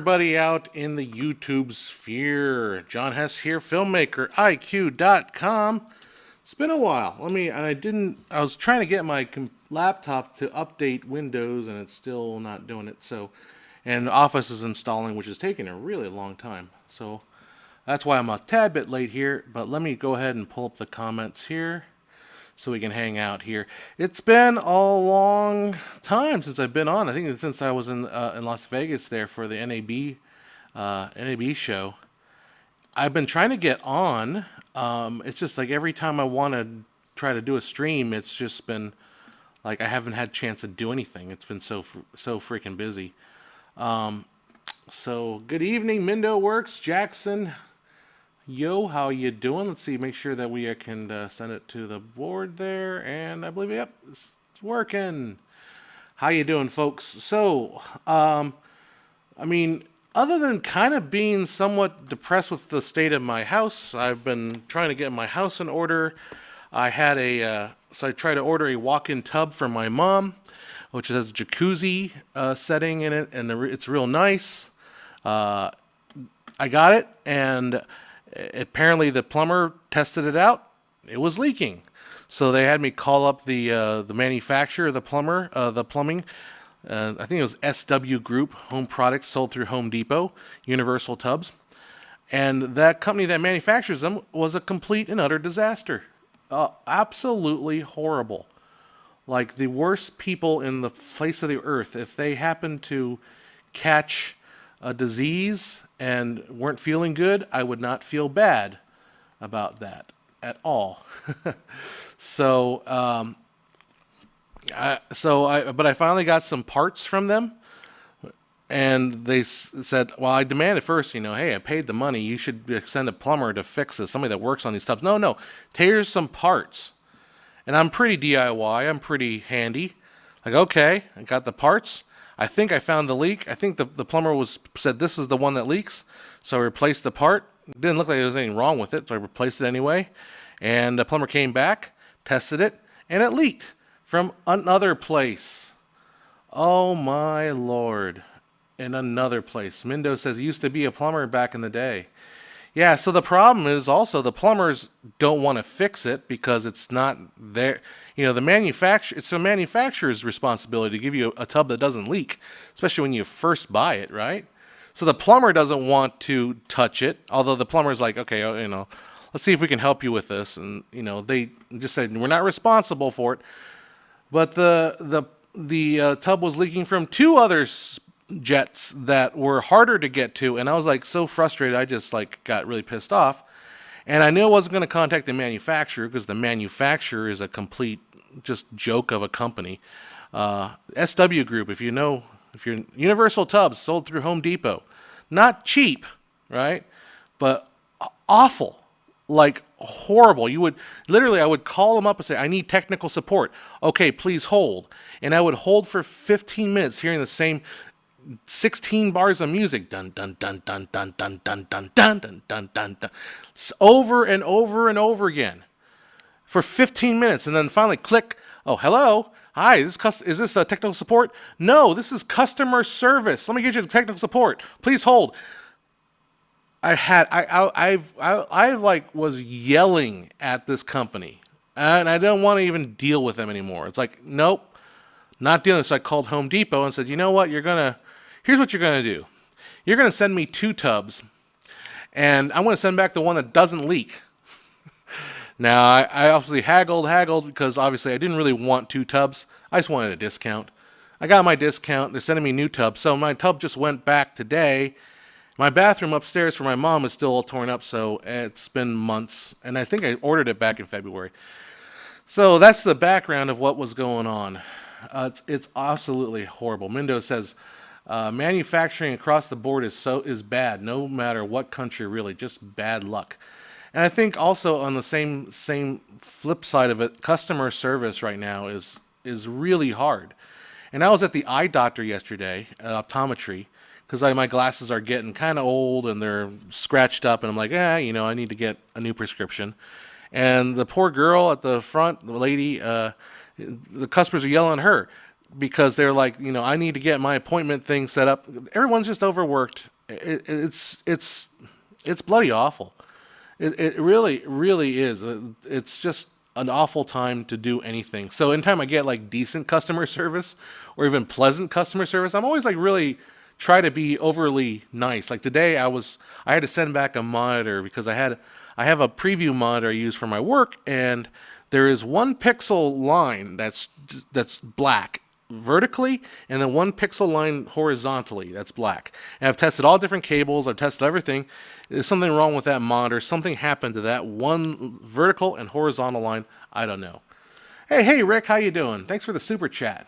everybody out in the YouTube sphere. John Hess here, filmmaker, IQ.com. It's been a while. I was trying to get my laptop to update Windows and it's still not doing it. And Office is installing, which is taking a really long time. So that's why I'm a tad bit late here, but let me go ahead and pull up the comments here so we can hang out here. It's been a long time since I've been on. I think since I was in Las Vegas there for the NAB show. I've been trying to get on. It's just like every time I want to try to do a stream, it's just been like I haven't had a chance to do anything. It's been so freaking busy. So good evening, Mindo Works, Jackson. Yo, how you doing? Let's see, make sure that we can send it to the board there, and I believe, yep, it's working. How you doing, folks? So, other than kind of being somewhat depressed with the state of my house, I've been trying to get my house in order. I had so I tried to order a walk-in tub for my mom, which has a jacuzzi setting in it, and it's real nice. I got it, and apparently the plumber tested it out. It was leaking. So they had me call up the manufacturer of the plumbing. I think it was SW Group, Home Products, sold through Home Depot, Universal Tubs. And that company that manufactures them was a complete and utter disaster. Absolutely horrible. Like the worst people in the face of the earth. If they happen to catch a disease and weren't feeling good, I would not feel bad about that at all. But I finally got some parts from them, and they said, well, I demanded first, hey, I paid the money. You should send a plumber to fix this, somebody that works on these tubs. No, here's some parts. And I'm pretty DIY. I'm pretty handy. Like, okay, I got the parts. I think I found the leak. I think the plumber said this is the one that leaks. So I replaced the part. It didn't look like there was anything wrong with it, so I replaced it anyway. And the plumber came back, tested it, and it leaked from another place. Oh my Lord. In another place. Mindo says he used to be a plumber back in the day. Yeah, so the problem is also the plumbers don't want to fix it because it's not there. It's the manufacturer's responsibility to give you a tub that doesn't leak, especially when you first buy it, right? So the plumber doesn't want to touch it, although the plumber's like, okay, let's see if we can help you with this. And, they just said, we're not responsible for it. But the tub was leaking from two other jets that were harder to get to, and I was like so frustrated. I just got really pissed off, and I knew I wasn't going to contact the manufacturer because the manufacturer is a complete just joke of a company. SW Group, if you're Universal Tubs, sold through Home Depot, not cheap, right? But awful, like horrible. I would call them up and say, I need technical support. Okay, please hold. And I would hold for 15 minutes hearing the same 16 bars of music, dun dun dun dun dun dun dun dun dun dun dun dun dun, over and over and over again for 15 minutes, and then finally click. Oh, hello, hi. Is this technical support? No, this is customer service. Let me get you to technical support. Please hold. I was yelling at this company, and I don't want to even deal with them anymore. It's like, nope, not dealing. So I called Home Depot and said, you know what, here's what you're going to do. You're going to send me 2 tubs, and I'm going to send back the one that doesn't leak. Now, I obviously haggled, because obviously I didn't really want 2 tubs. I just wanted a discount. I got my discount. They're sending me new tubs. So my tub just went back today. My bathroom upstairs for my mom is still all torn up, so it's been months. And I think I ordered it back in February. So that's the background of what was going on. It's absolutely horrible. Mindo says, manufacturing across the board is bad, no matter what country, really, just bad luck. And I think also on the same flip side of it, customer service right now is really hard. And I was at the eye doctor yesterday, optometry, because my glasses are getting kind of old and they're scratched up, and I'm like, I need to get a new prescription. And the poor girl at the front, the lady, the customers are yelling at her. because they're like, I need to get my appointment thing set up. Everyone's just overworked. It's bloody awful. It really, really is. It's just an awful time to do anything. So anytime I get like decent customer service or even pleasant customer service, I'm always like really try to be overly nice. Like today I had to send back a monitor because I have a preview monitor I use for my work, and there is 1 pixel line that's black vertically, and then 1 pixel line horizontally that's black. And I've tested all different cables, I've tested everything. There's something wrong with that monitor. Something happened to that one vertical and horizontal line. I don't know. Hey Rick, how you doing? Thanks for the super chat.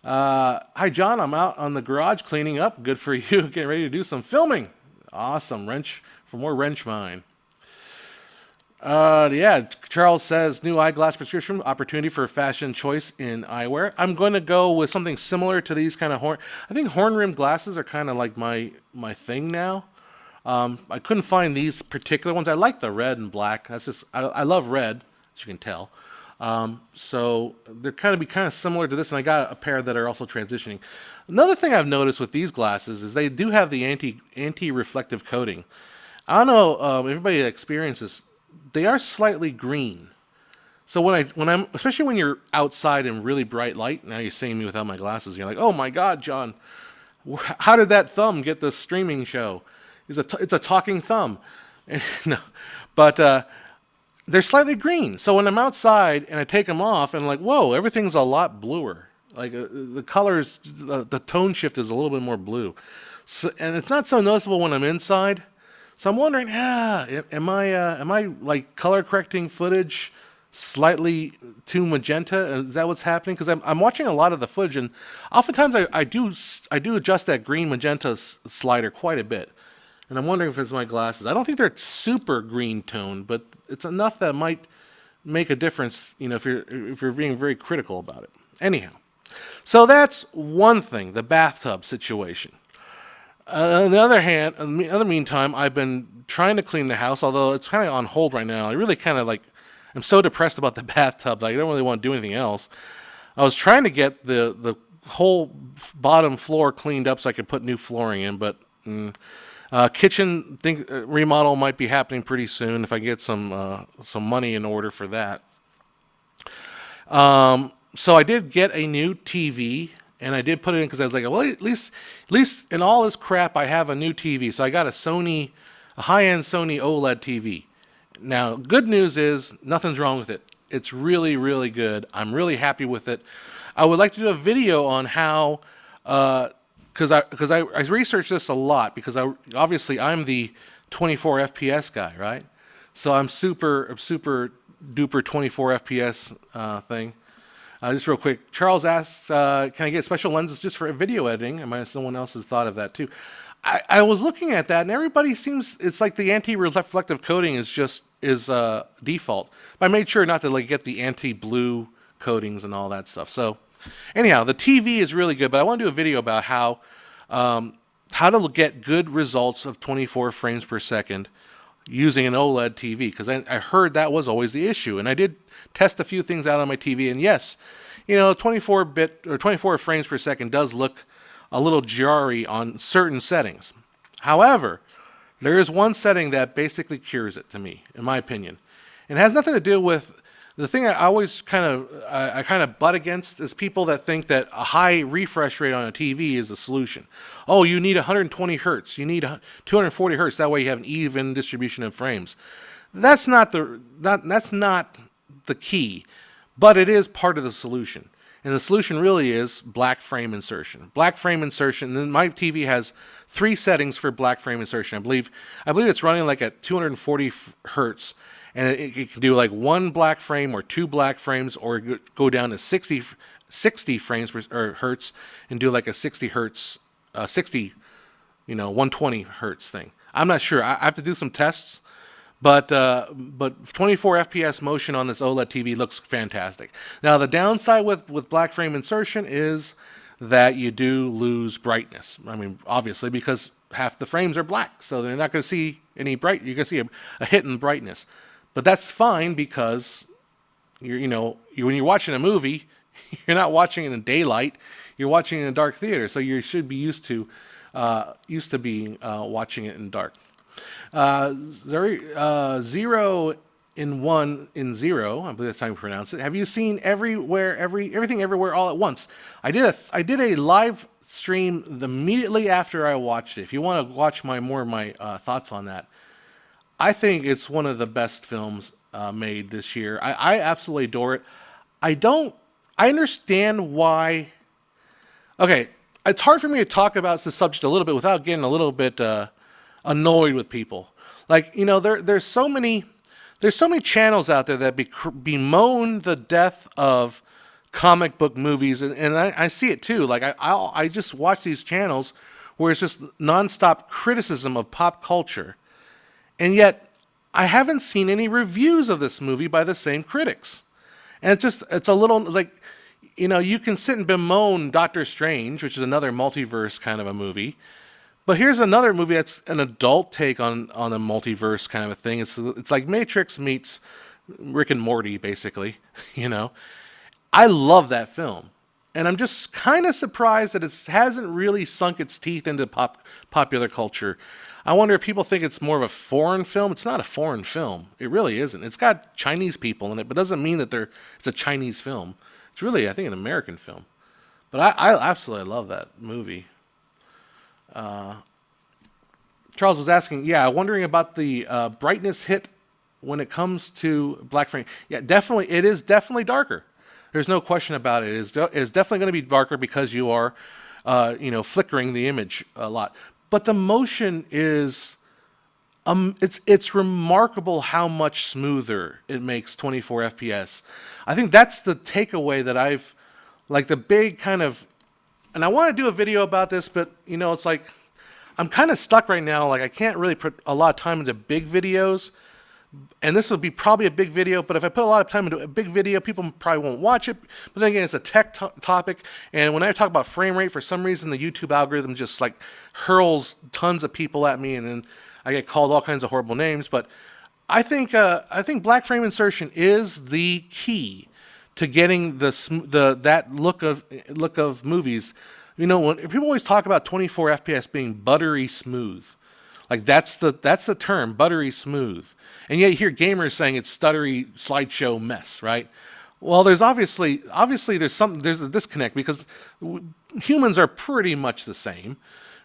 Hi John, I'm out on the garage cleaning up. Good for you. Getting ready to do some filming. Awesome. Wrench for more wrench mine. Yeah, Charles says new eyeglass prescription opportunity for fashion choice in eyewear. I'm going to go with something similar to these kind of I think horn rimmed glasses are kind of like my thing now. I couldn't find these particular ones. I like the red and black. That's just I love red, as you can tell. So they're kind of similar to this, and I got a pair that are also transitioning. Another thing I've noticed with these glasses is they do have the anti-reflective coating. I don't know everybody that experiences. They are slightly green. So when I'm especially when you're outside in really bright light. Now you're seeing me without my glasses. You're like, oh my God, John, how did that thumb get this streaming show? It's a talking thumb. No, but they're slightly green. So when I'm outside and I take them off, and I'm like, whoa, everything's a lot bluer. Like the colors, the tone shift is a little bit more blue. So, and it's not so noticeable when I'm inside. So I'm wondering, am I like color correcting footage slightly too magenta? Is that what's happening? Because I'm watching a lot of the footage, and oftentimes I do adjust that green magenta slider quite a bit. And I'm wondering if it's my glasses. I don't think they're super green toned, but it's enough that it might make a difference, if you're being very critical about it. Anyhow, so that's one thing, the bathtub situation. On the other hand, in the other meantime, I've been trying to clean the house, although it's kind of on hold right now. I really kind of I'm so depressed about the bathtub that I don't really want to do anything else. I was trying to get the whole bottom floor cleaned up so I could put new flooring in, but kitchen remodel might be happening pretty soon if I get some money in order for that. So I did get a new TV. And I did put it in because I was like, well, at least in all this crap, I have a new TV. So I got a high-end Sony OLED TV. Now, good news is nothing's wrong with it. It's really, really good. I'm really happy with it. I would like to do a video on how, because I researched this a lot, because obviously I'm the 24 FPS guy, right? So I'm super duper 24 FPS thing. Just real quick, Charles asks, can I get special lenses just for video editing? Someone else has thought of that too. I was looking at that, and everybody it's like the anti-reflective coating is default. But I made sure not to get the anti-blue coatings and all that stuff. So anyhow, the TV is really good, but I want to do a video about how to get good results of 24 frames per second using an OLED TV, because I heard that was always the issue, and I did test a few things out on my TV, and yes, 24-bit or 24 frames per second does look a little jarry on certain settings. However, there is one setting that basically cures it to me, in my opinion, and it has nothing to do with the thing I always kind of butt against is people that think that a high refresh rate on a TV is a solution. Oh, you need 120 hertz. You need 240 hertz. That way you have an even distribution of frames. That's not the key, but it is part of the solution. And the solution really is black frame insertion. Black frame insertion. And my TV has 3 settings for black frame insertion. I believe it's running at 240 hertz. And it can do 1 black frame or 2 black frames, or go down to 60 frames or hertz and do a 60 hertz, 120 hertz thing. I'm not sure. I have to do some tests, but 24 FPS motion on this OLED TV looks fantastic. Now the downside with black frame insertion is that you do lose brightness. Obviously, because half the frames are black, so they're not going to see any bright. You're going to see a hit in brightness. But that's fine, because when you're watching a movie, You're not watching it in daylight. You're watching it in a dark theater, so you should be used to being watching it in dark. Zero in one in zero. I believe that's how you pronounce it. Have you seen everything everywhere all at once? I did a live stream immediately after I watched it. If you want to watch my thoughts on that, I think it's one of the best films made this year. I absolutely adore it. I don't. I understand why. Okay, it's hard for me to talk about this subject a little bit without getting a little bit annoyed with people. Like, there's so many channels out there that bemoan the death of comic book movies, and I see it too. Like, I just watch these channels where it's just nonstop criticism of pop culture, and yet I haven't seen any reviews of this movie by the same critics. And it's a little like, you can sit and bemoan Doctor Strange, which is another multiverse kind of a movie. But here's another movie that's an adult take on a multiverse kind of a thing. It's like Matrix meets Rick and Morty, basically. I love that film. And I'm just kind of surprised that it hasn't really sunk its teeth into popular culture. I wonder if people think it's more of a foreign film. It's not a foreign film. It really isn't. It's got Chinese people in it, but it doesn't mean that it's a Chinese film. It's really, I think, an American film. But I absolutely love that movie. Charles was asking, wondering about the brightness hit when it comes to black frame. Yeah, definitely, it is definitely darker. There's no question about it. It's definitely going to be darker because you are, flickering the image a lot. But the motion is, it's remarkable how much smoother it makes 24 FPS. I think that's the takeaway that the big kind of, and I want to do a video about this, but it's like, I'm kind of stuck right now. Like, I can't really put a lot of time into big videos, and this would be probably a big video, but if I put a lot of time into a big video, people probably won't watch it. But then again, it's a tech topic, and when I talk about frame rate, for some reason, the YouTube algorithm just like hurls tons of people at me, and then I get called all kinds of horrible names. But I think black frame insertion is the key to getting that look of movies. When people always talk about 24 FPS being buttery smooth, like that's the term, buttery smooth, and yet you hear gamers saying it's stuttery slideshow mess, right? Well, there's obviously there's a disconnect because humans are pretty much the same,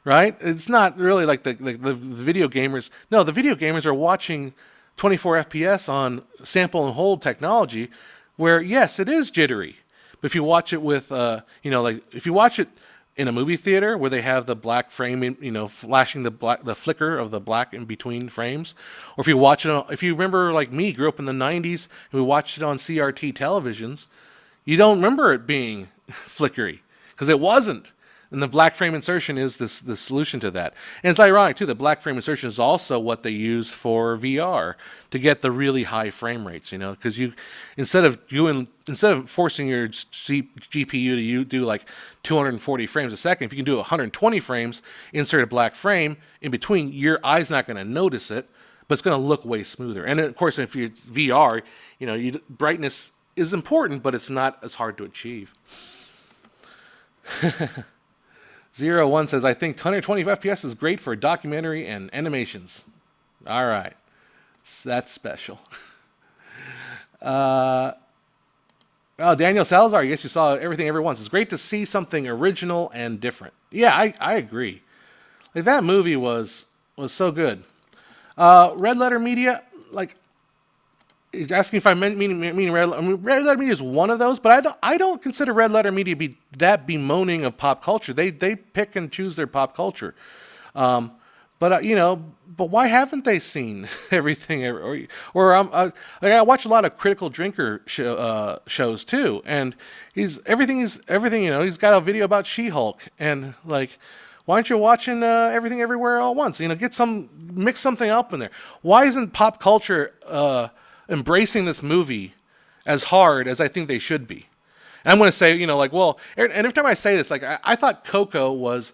right? It's not really like the video gamers. No, the video gamers are watching 24 FPS on sample and hold technology, where yes, it is jittery, but if you watch it with if you watch it in a movie theater where they have the black frame, flashing the flicker of the black in between frames, or if you remember, like me, grew up in the 90s and we watched it on CRT televisions, you don't remember it being flickery because it wasn't. And the black frame insertion is the solution to that. And it's ironic too. The black frame insertion is also what they use for VR to get the really high frame rates. Because instead of forcing your GPU to do like 240 frames a second, if you can do 120 frames, insert a black frame in between, your eye's not going to notice it, but it's going to look way smoother. And of course, if it's VR, brightness is important, but it's not as hard to achieve. 01 says, I think 120 FPS is great for documentary and animations. All right. That's special. Daniel Salazar, I guess you saw everything every once. It's great to see something original and different. Yeah, I agree. Like, that movie was so good. Red Letter Media, like, he's asking if I mean Red Letter Media is one of those, but I don't consider Red Letter Media to be that bemoaning of pop culture. They pick and choose their pop culture. But why haven't they seen everything? I watch a lot of Critical Drinker shows too, and he's got a video about She-Hulk, and like, why aren't you watching Everything Everywhere All at Once? Mix something up in there. Why isn't pop culture embracing this movie as hard as I think they should be? And I'm going to say, and every time I say this, like, I thought Coco was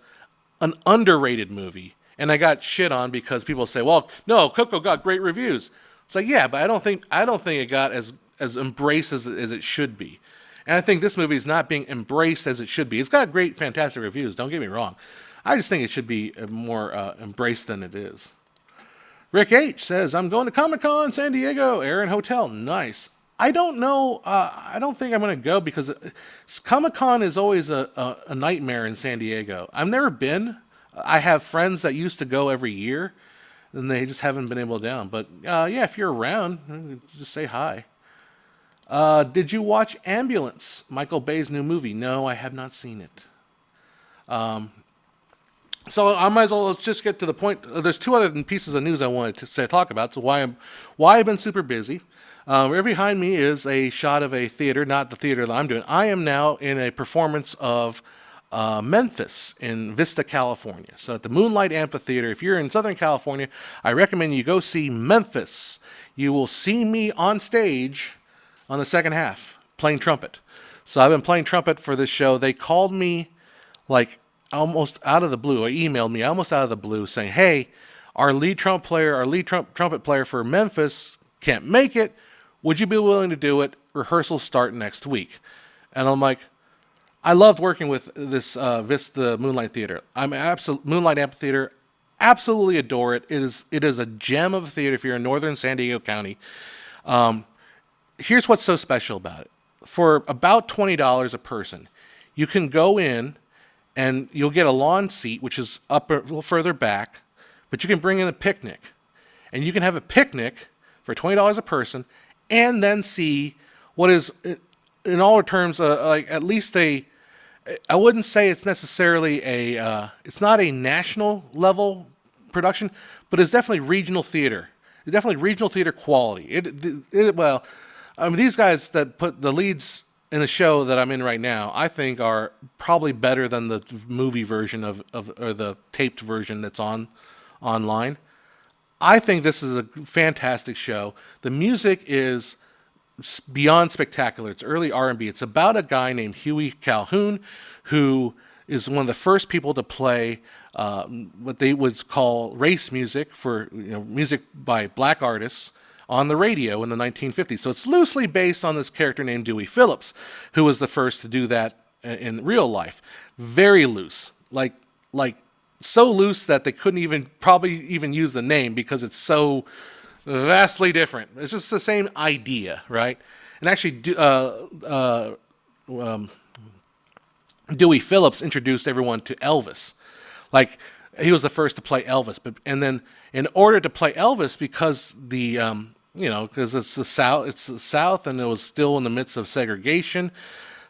an underrated movie. And I got shit on because people say, well, no, Coco got great reviews. It's like, yeah, but I don't think it got as embraced as it should be. And I think this movie is not being embraced as it should be. It's got great, fantastic reviews. Don't get me wrong. I just think it should be more embraced than it is. Rick H says, I'm going to Comic-Con San Diego, Air and Hotel. Nice. I don't know. I don't think I'm going to go because Comic-Con is always a nightmare in San Diego. I've never been. I have friends that used to go every year, and they just haven't been able to down. But yeah, if you're around, just say hi. Did you watch Ambulance, Michael Bay's new movie? No, I have not seen it. So I might as well just get to the point. There's two other pieces of news I wanted to talk about. So why I've been super busy. Right behind me is a shot of a theater, not the theater that I'm doing. I am now in a performance of Memphis in Vista, California. So at the Moonlight Amphitheater, if you're in Southern California, I recommend you go see Memphis. You will see me on stage on the second half playing trumpet. So I've been playing trumpet for this show. They called me like almost out of the blue, or emailed me almost out of the blue saying, hey, our lead trumpet player for Memphis can't make it. Would you be willing to do it? Rehearsals start next week. And I'm like, I loved working with this Vista Moonlight Theater. Moonlight Amphitheater, absolutely adore it. It is a gem of a theater if you're in northern San Diego County. Here's what's so special about it. For about $20 a person, you can go in and you'll get a lawn seat, which is up a little further back, but you can bring in a picnic. And you can have a picnic for $20 a person and then see what is, in all terms, like at least I wouldn't say it's necessarily it's not a national level production, but it's definitely regional theater. It's definitely regional theater quality. Well, I mean, these guys that put the leads in the show that I'm in right now, I think are probably better than the movie version or the taped version that's online. I think this is a fantastic show. The music is beyond spectacular. It's early R&B. It's about a guy named Huey Calhoun who is one of the first people to play what they would call race music for music by black artists on the radio in the 1950s. So it's loosely based on this character named Dewey Phillips, who was the first to do that in real life. Very loose, like so loose that they couldn't probably even use the name because it's so vastly different. It's just the same idea, right? And actually, Dewey Phillips introduced everyone to Elvis. Like, he was the first to play Elvis, and then in order to play Elvis, because because it's the South, and it was still in the midst of segregation,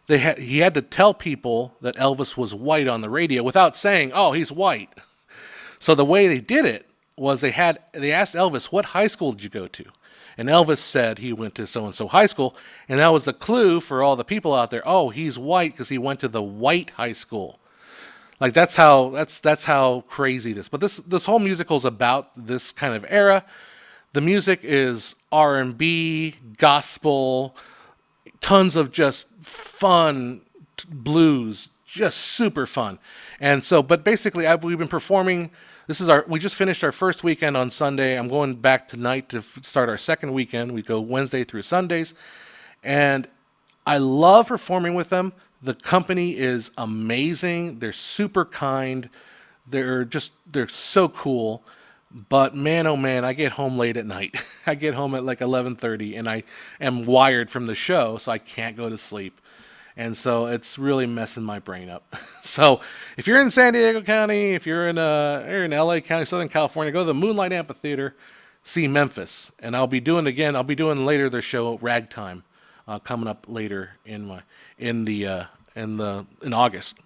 he had to tell people that Elvis was white on the radio without saying, "Oh, he's white." So the way they did it was they asked Elvis, "What high school did you go to?" And Elvis said he went to so-and-so high school, and that was the clue for all the people out there. Oh, he's white because he went to the white high school. Like that's how crazy this. But this whole musical is about this kind of era. The music is R&B, gospel, tons of just fun blues, just super fun. And so, but basically, we've been performing. We just finished our first weekend on Sunday. I'm going back tonight to start our second weekend. We go Wednesday through Sundays. And I love performing with them. The company is amazing. They're super kind. They're so cool. But man, oh man, I get home late at night. I get home at like 11:30, and I am wired from the show, so I can't go to sleep. And so it's really messing my brain up. So if you're in San Diego County, if you're in LA County, Southern California, go to the Moonlight Amphitheater, see Memphis. And I'll be doing later their show Ragtime, coming up later in August.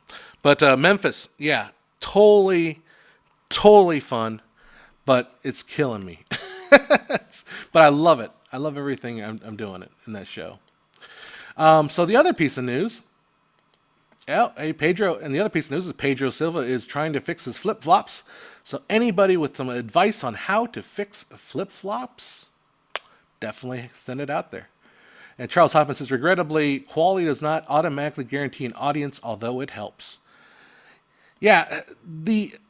But Memphis, yeah, totally fun, but it's killing me. But I love it. I love everything I'm doing in that show. So the other piece of news, the other piece of news is Pedro Silva is trying to fix his flip-flops. So anybody with some advice on how to fix flip-flops, definitely send it out there. And Charles Hoffman says, regrettably, quality does not automatically guarantee an audience, although it helps. Yeah,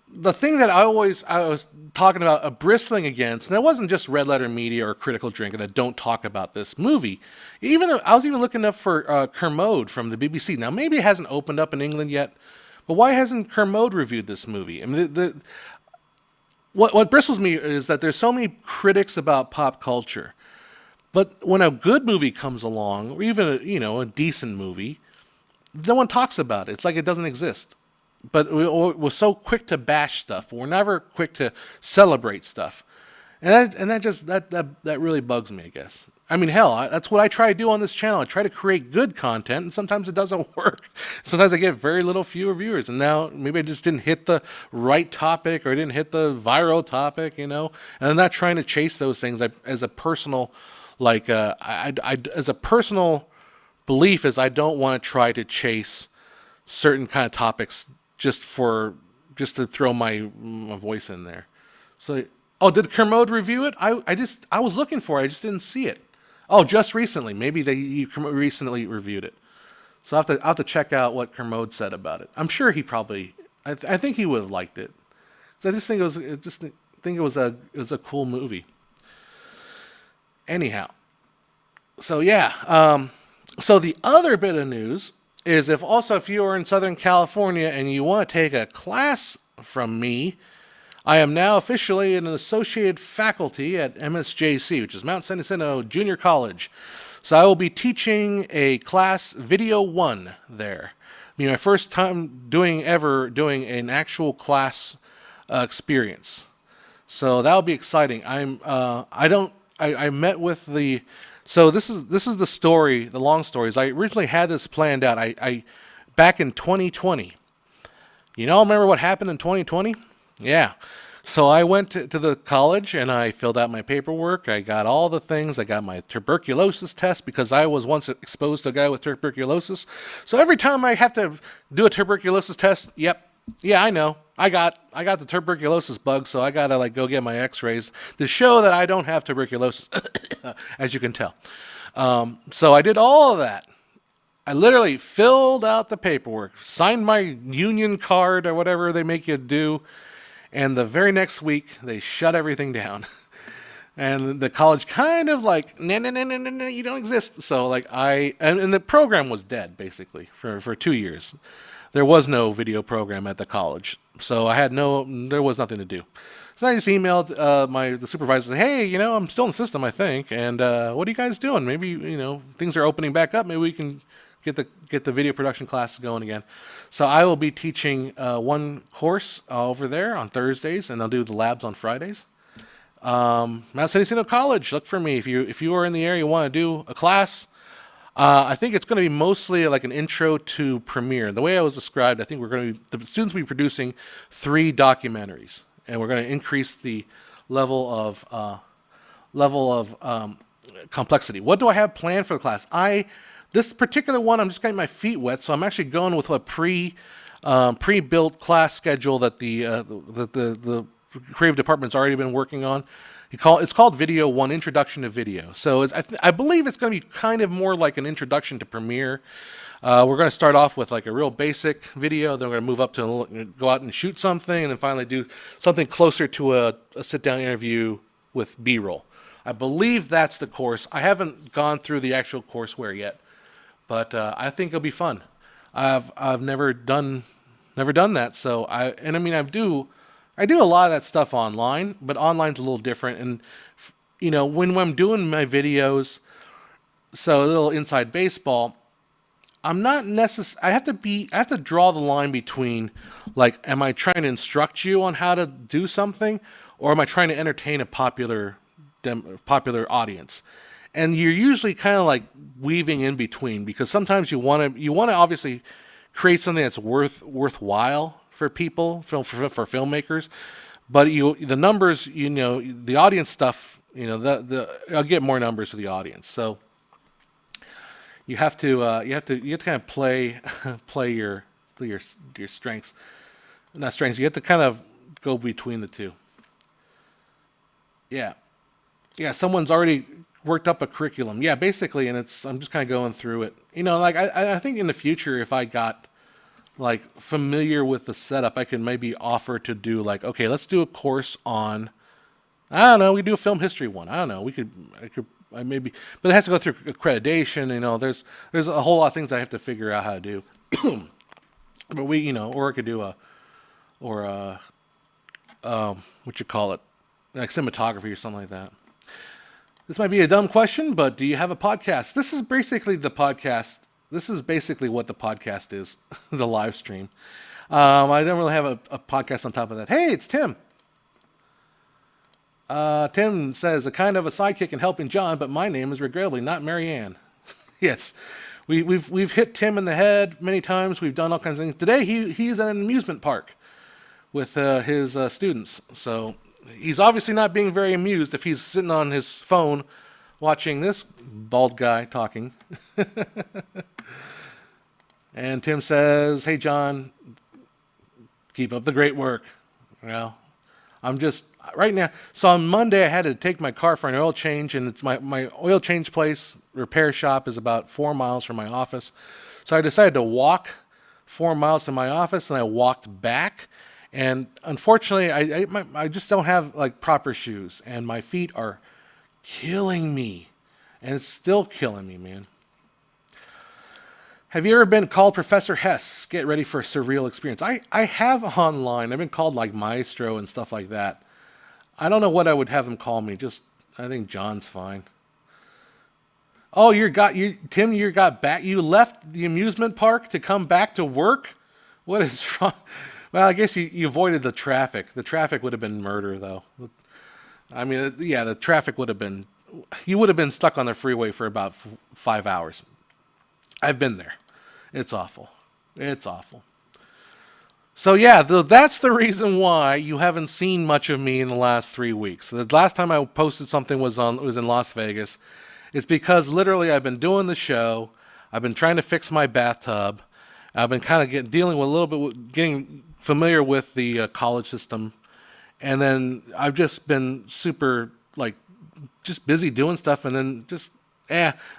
the thing that I was talking about bristling against, and it wasn't just Red Letter Media or Critical Drinker that don't talk about this movie. Even though I was even looking up for Kermode from the BBC. Now maybe it hasn't opened up in England yet, but why hasn't Kermode reviewed this movie? I mean, what bristles me is that there's so many critics about pop culture, but when a good movie comes along, or even a decent movie, no one talks about it. It's like it doesn't exist. But we're so quick to bash stuff. We're never quick to celebrate stuff, and that really bugs me, I guess. I mean, hell, that's what I try to do on this channel. I try to create good content, and sometimes it doesn't work. Sometimes I get very fewer viewers, and now maybe I just didn't hit the right topic or I didn't hit the viral topic, And I'm not trying to chase those things. As a personal, as a personal belief, is I don't want to try to chase certain kind of topics just to throw my voice in there. So, oh, did Kermode review it? I was looking for it. I just didn't see it. Oh, just recently. Maybe he recently reviewed it. So I'll have to check out what Kermode said about it. I'm sure he probably. I think he would have liked it. So I just think it was a cool movie. Anyhow, so yeah. So the other bit of news is if you are in Southern California and you want to take a class from me, I am now officially an associate faculty at MSJC, which is Mount San Jacinto Junior College. So I will be teaching a class, Video 1, there. It'll be my first time doing an actual class experience. So that'll be exciting. I met with the. So this is the story, the long story. Is I originally had this planned out. I back in 2020. You know, remember what happened in 2020? Yeah. So I went to the college and I filled out my paperwork. I got all the things. I got my tuberculosis test because I was once exposed to a guy with tuberculosis. So every time I have to do a tuberculosis test, yep, yeah, I know. I got the tuberculosis bug, so I gotta go get my X-rays to show that I don't have tuberculosis, as you can tell. So I did all of that. I literally filled out the paperwork, signed my union card or whatever they make you do, and the very next week they shut everything down. And the college kind of no, you don't exist. So and the program was dead basically for 2 years. There was no video program at the college, so there was nothing to do. So I just emailed the supervisor, hey, I'm still in the system, I think, and what are you guys doing? Maybe, things are opening back up. Maybe we can get the video production classes going again. So I will be teaching one course over there on Thursdays, and I'll do the labs on Fridays. Mount San Jacinto College, look for me. If you are in the area, you want to do a class. I think it's going to be mostly like an intro to Premiere. The way I was described, I think the students will be producing 3 documentaries, and we're going to increase the level of complexity. What do I have planned for the class? This particular one, I'm just getting my feet wet, so I'm actually going with a pre-built class schedule that the creative department's already been working on. It's called Video 1, Introduction to Video. So I believe it's going to be kind of more like an introduction to Premiere. We're going to start off with a real basic video, then we're going to move up to go out and shoot something, and then finally do something closer to a sit-down interview with B-roll. I believe that's the course. I haven't gone through the actual courseware yet, but I think it'll be fun. I've never done that, so I do a lot of that stuff online, but online's a little different. And when I'm doing my videos, so a little inside baseball, I'm not I have to draw the line between am I trying to instruct you on how to do something, or am I trying to entertain a popular audience? And you're usually kind of weaving in between, because sometimes you want to obviously create something that's worthwhile for people, for filmmakers, but the numbers, the audience stuff, I'll get more numbers to the audience. So you have to kind of play your strengths, not strengths. You have to kind of go between the two. Yeah. Someone's already worked up a curriculum. Yeah, basically, and I'm just kind of going through it. I think in the future, if I got like familiar with the setup, I can maybe offer to do like, okay, let's do a course on, I don't know, we do a film history one. I don't know, I maybe, but it has to go through accreditation. There's a whole lot of things I have to figure out how to do. But or I could do a what you call it, like cinematography or something like that. This might be a dumb question, but do you have a podcast? This is basically the podcast. This is basically what the podcast is, the live stream. I don't really have a podcast on top of that. Hey, it's Tim. Tim says, a kind of a sidekick in helping John, but my name is regrettably not Marianne. Yes, we've hit Tim in the head many times. We've done all kinds of things. Today he's at an amusement park with his students. So he's obviously not being very amused if he's sitting on his phone watching this bald guy talking. And Tim says, hey, John, keep up the great work. Well, I'm just right now. So on Monday, I had to take my car for an oil change, and it's my oil change place, repair shop, is about 4 miles from my office. So I decided to walk 4 miles to my office, and I walked back. And unfortunately, I just don't have like proper shoes, and my feet are killing me, and it's still killing me, man. Have you ever been called Professor Hess? Get ready for a surreal experience. I have online. I've been called like Maestro and stuff like that. I don't know what I would have him call me. I think John's fine. Oh, Tim, you got back. You left the amusement park to come back to work? What is wrong? Well, I guess you avoided the traffic. The traffic would have been murder, though. I mean, yeah, the traffic would have been... You would have been stuck on the freeway for about 5 hours. I've been there. It's awful. It's awful. So yeah, that's the reason why you haven't seen much of me in the last 3 weeks. The last time I posted something was in Las Vegas. It's because literally I've been doing the show. I've been trying to fix my bathtub. I've been kind of dealing with a little bit with getting familiar with the college system, and then I've just been super just busy doing stuff, and then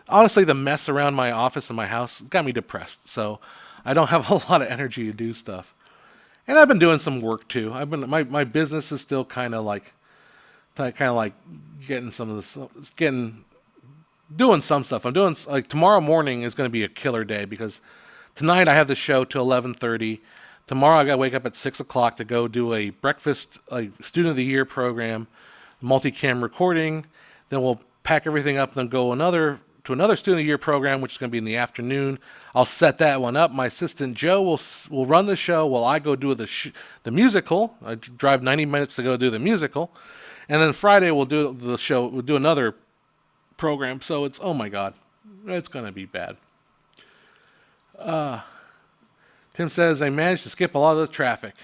honestly, the mess around my office and my house got me depressed. So I don't have a lot of energy to do stuff. And I've been doing some work too. My business is still kind of like getting doing some stuff. I'm doing like tomorrow morning is going to be a killer day because tonight I have the show till 11:30. Tomorrow I got to wake up at 6 o'clock to go do a breakfast student of the year program, multicam recording. Then we'll pack everything up and then go to another student of the year program, which is going to be in the afternoon. I'll set that one up. My assistant Joe will run the show while I go do the musical. I drive 90 minutes to go do the musical, and then Friday we'll do the show. We'll do another program. So it's, oh my God, it's going to be bad. Tim says I managed to skip a lot of the traffic.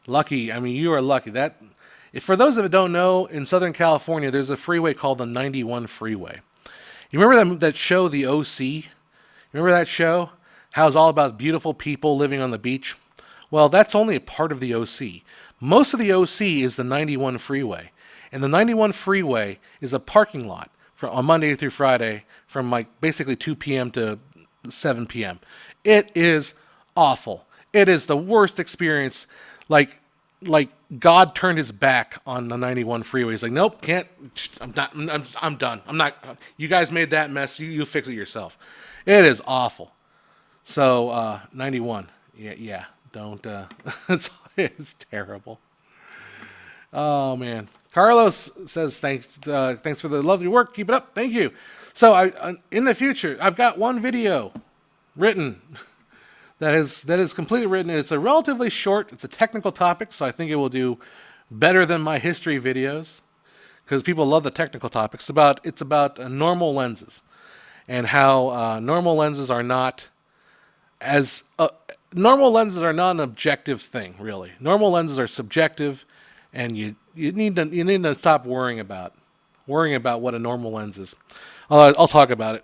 Lucky. I mean, you are lucky. For those that don't know, in Southern California, there's a freeway called the 91 freeway. You remember that show, The O.C.? Remember that show? How it's all about beautiful people living on the beach? Well, that's only a part of the O.C. Most of the O.C. is the 91 freeway. And the 91 freeway is a parking lot on Monday through Friday from basically 2 p.m. to 7 p.m. It is awful. It is the worst experience. Like God turned his back on the 91 freeway. He's like, nope, can't. I'm done. I'm not. You guys made that mess. You fix it yourself. It is awful. So 91. Yeah. Don't. It's terrible. Oh man. Carlos says thanks for the lovely work. Keep it up. Thank you. So in the future, I've got one video written. That is completely written. It's a relatively short. It's a technical topic, so I think it will do better than my history videos because people love the technical topics. It's about normal lenses and how normal lenses are not normal lenses are not an objective thing, really. Normal lenses are subjective, and you need to stop worrying about what a normal lens is. I'll talk about it.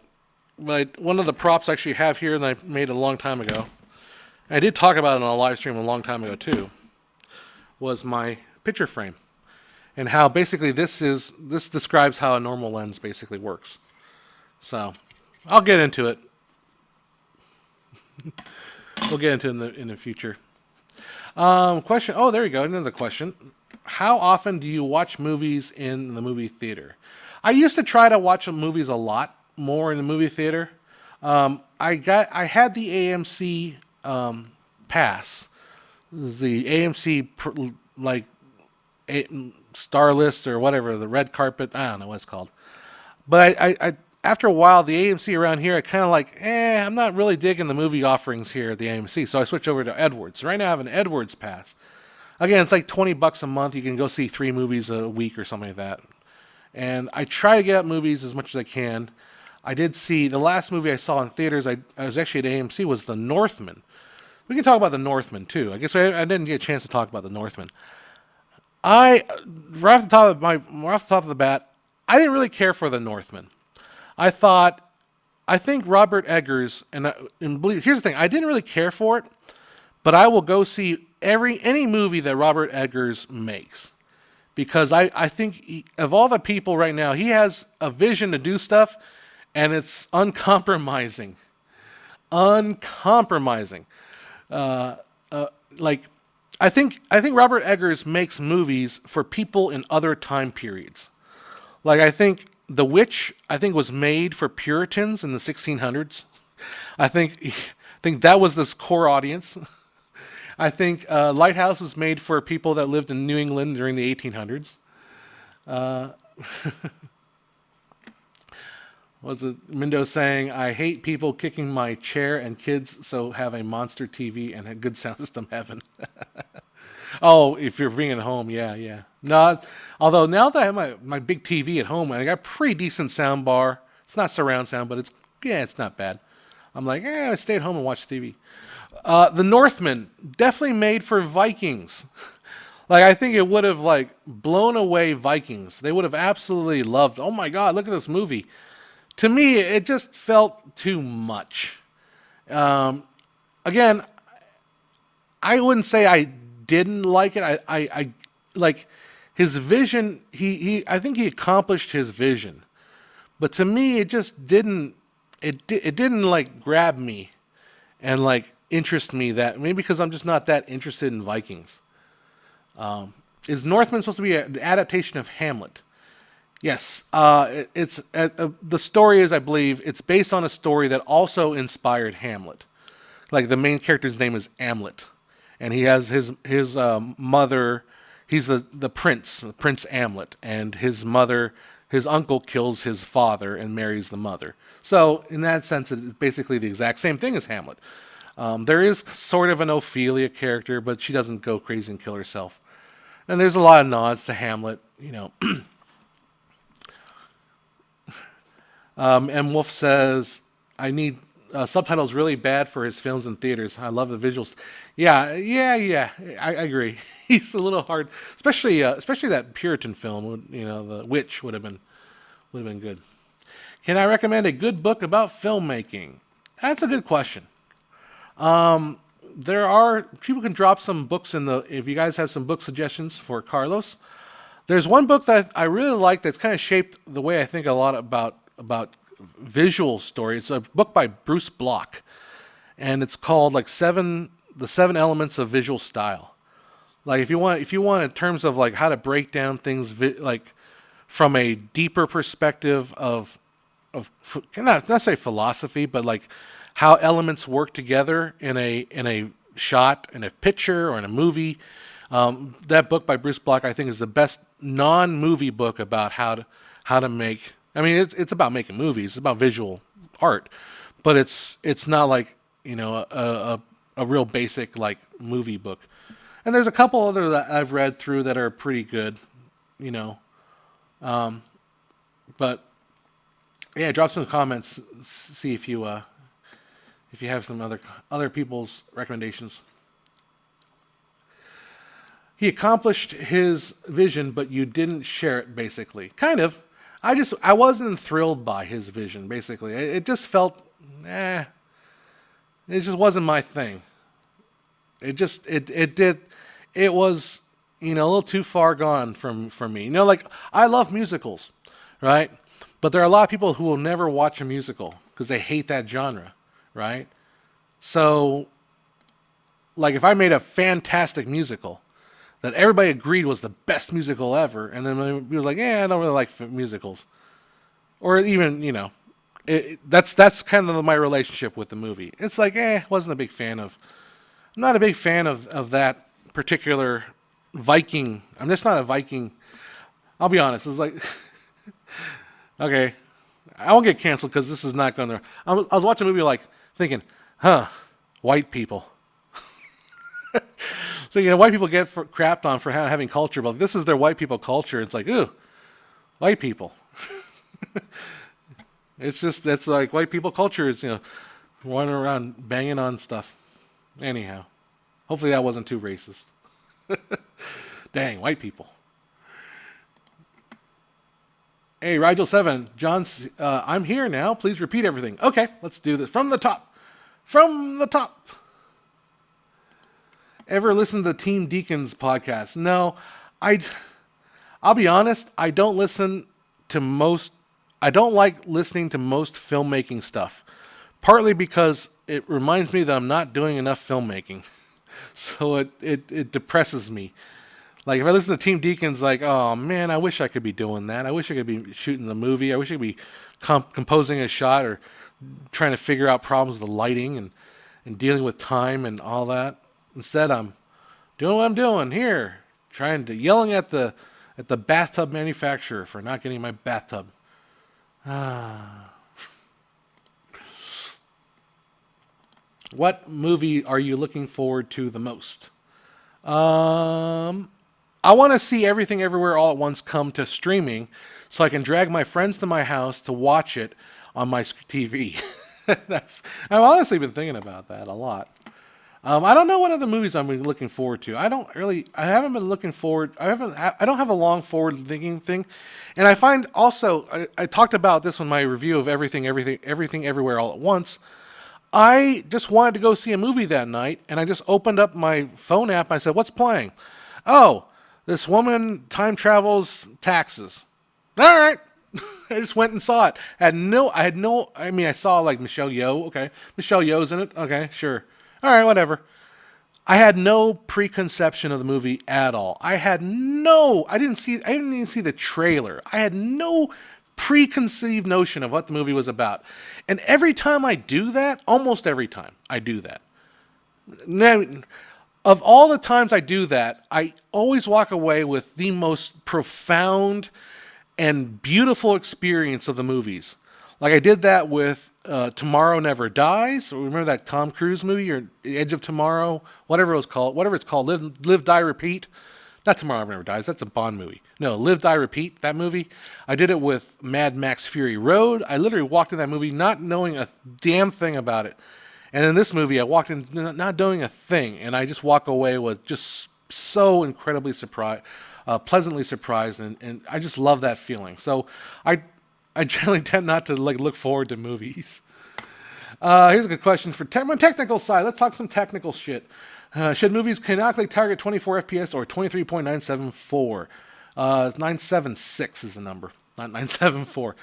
But one of the props I actually have here that I made a long time ago. I did talk about it on a live stream a long time ago too, was my picture frame and how basically this describes how a normal lens basically works. So I'll get into it. we'll get into in the future. Question. Oh, there you go. Another question. How often do you watch movies in the movie theater? I used to try to watch movies a lot more in the movie theater. I had the AMC pass, the AMC like star list or whatever, the red carpet. I don't know what it's called. But I after a while, the AMC around here, I kind of like, I'm not really digging the movie offerings here at the AMC. So I switched over to Edwards. Right now I have an Edwards pass. Again, it's like $20 a month. You can go see 3 movies a week or something like that. And I try to get out movies as much as I can. I did see, the last movie I saw in theaters, I was actually at AMC, was The Northmen. We can talk about The Northmen too. I guess I didn't get a chance to talk about The Northmen. Right off the top of the bat, I didn't really care for The Northmen. I think Robert Eggers, and here's the thing, I didn't really care for it, but I will go see any movie that Robert Eggers makes. Because I think of all the people right now, he has a vision to do stuff, and it's uncompromising. Uncompromising. Like, I think Robert Eggers makes movies for people in other time periods. Like, I think The Witch, was made for Puritans in the 1600s. I think that was this core audience. I think Lighthouse was made for people that lived in New England during the 1800s. Was it Mindo saying, I hate people kicking my chair and kids, so have a monster TV and a good sound system heaven. Oh, if you're bringing it home, yeah. No, although now that I have my big TV at home, I got a pretty decent sound bar. It's not surround sound, but it's not bad. I'm like, I stay at home and watch TV. The Northmen, definitely made for Vikings. Like, I think it would have, like, blown away Vikings. They would have absolutely loved, oh my God, look at this movie. To me, it just felt too much. Again, I wouldn't say I didn't like it. I like his vision. I think he accomplished his vision. But to me, it just didn't, it didn't, like, grab me and, like, interest me that, maybe because I'm just not that interested in Vikings. Is Northman supposed to be an adaptation of Hamlet? Yes. It's the story is, I believe, it's based on a story that also inspired Hamlet. Like, the main character's name is Hamlet, and he has his mother. He's the prince, Prince Hamlet, and his mother, his uncle kills his father and marries the mother. So in that sense, it's basically the exact same thing as Hamlet. There is sort of an Ophelia character, but she doesn't go crazy and kill herself. And there's a lot of nods to Hamlet, you know. M. Wolf says, I need subtitles really bad for his films in theaters. I love the visuals. Yeah. I agree. He's a little hard, especially that Puritan film. You know, The Witch would have been good. Can I recommend a good book about filmmaking? That's a good question. People can drop some books if you guys have some book suggestions for Carlos. There's one book that I really like that's kind of shaped the way I think a lot about visual story. It's a book by Bruce Block, and it's called like the 7 Elements of Visual Style. Like, if you want in terms of like how to break down things like from a deeper perspective of not say philosophy, but like how elements work together in a shot, in a picture, or in a movie. That book by Bruce Block, I think, is the best non-movie book about how to make. I mean, it's about making movies. It's about visual art, but it's not like, you know, a real basic like movie book. And there's a couple other that I've read through that are pretty good, you know. But yeah, drop some comments. See if you have some other people's recommendations. He accomplished his vision, but you didn't share it, basically. Kind of. I wasn't thrilled by his vision, basically. It just felt, it just wasn't my thing. It was, you know, a little too far gone from me. You know, like, I love musicals, right? But there are a lot of people who will never watch a musical because they hate that genre, right? So like if I made a fantastic musical that everybody agreed was the best musical ever, and then we were like, yeah, I don't really like musicals, or even that's kind of my relationship with the movie. It's like, wasn't a big fan of. I'm not a big fan of that particular Viking. I'm just not a Viking. I'll be honest. It's like, okay, I won't get canceled because this is not going to. I was watching a movie like thinking, white people. So white people get crapped on for having culture, but this is their white people culture. It's like, ooh, white people. It's like white people culture is running around banging on stuff. Anyhow, hopefully that wasn't too racist. Dang, white people. Hey, Rigel7, John's, I'm here now. Please repeat everything. Okay, let's do this from the top. From the top. Ever listen to the Team Deacons podcast? No, I'll be honest. I don't listen to most. I don't like listening to most filmmaking stuff. Partly because it reminds me that I'm not doing enough filmmaking, so it depresses me. Like if I listen to Team Deacons, like, oh man, I wish I could be doing that. I wish I could be shooting the movie. I wish I could be composing a shot or trying to figure out problems with the lighting and dealing with time and all that. Instead, I'm doing what I'm doing here, yelling at the bathtub manufacturer for not getting my bathtub. What movie are you looking forward to the most? I want to see Everything Everywhere All at Once come to streaming so I can drag my friends to my house to watch it on my TV. I've honestly been thinking about that a lot. I don't know what other movies I'm looking forward to. I haven't been looking forward. I don't have a long forward thinking thing. And I find also, I talked about this in my review of Everything Everywhere All at Once. I just wanted to go see a movie that night, and I just opened up my phone app. And I said, "What's playing?" Oh, this woman time travels taxes. All right. I just went and saw it. I mean, I saw like Michelle Yeoh. Okay. Michelle Yeoh's in it. Okay, sure. All right, whatever. I had no preconception of the movie at all. I didn't even see the trailer. I had no preconceived notion of what the movie was about. And every time I do that, almost every time I do that, now, of all the times I do that, I always walk away with the most profound and beautiful experience of the movies. Like I did that with Tomorrow Never Dies. Remember that Tom Cruise movie, or Edge of Tomorrow, whatever it's called, Live, Die, Repeat. Not Tomorrow Never Dies. That's a Bond movie. No, Live, Die, Repeat. That movie. I did it with Mad Max Fury Road. I literally walked in that movie not knowing a damn thing about it. And in this movie, I walked in not doing a thing, and I just walk away with just so incredibly surprised, pleasantly surprised, and I just love that feeling. So I generally tend not to look forward to movies. Here's a good question for technical side. Let's talk some technical shit. Should movies canonically target 24 FPS or 23.974? 976 is the number, not 974.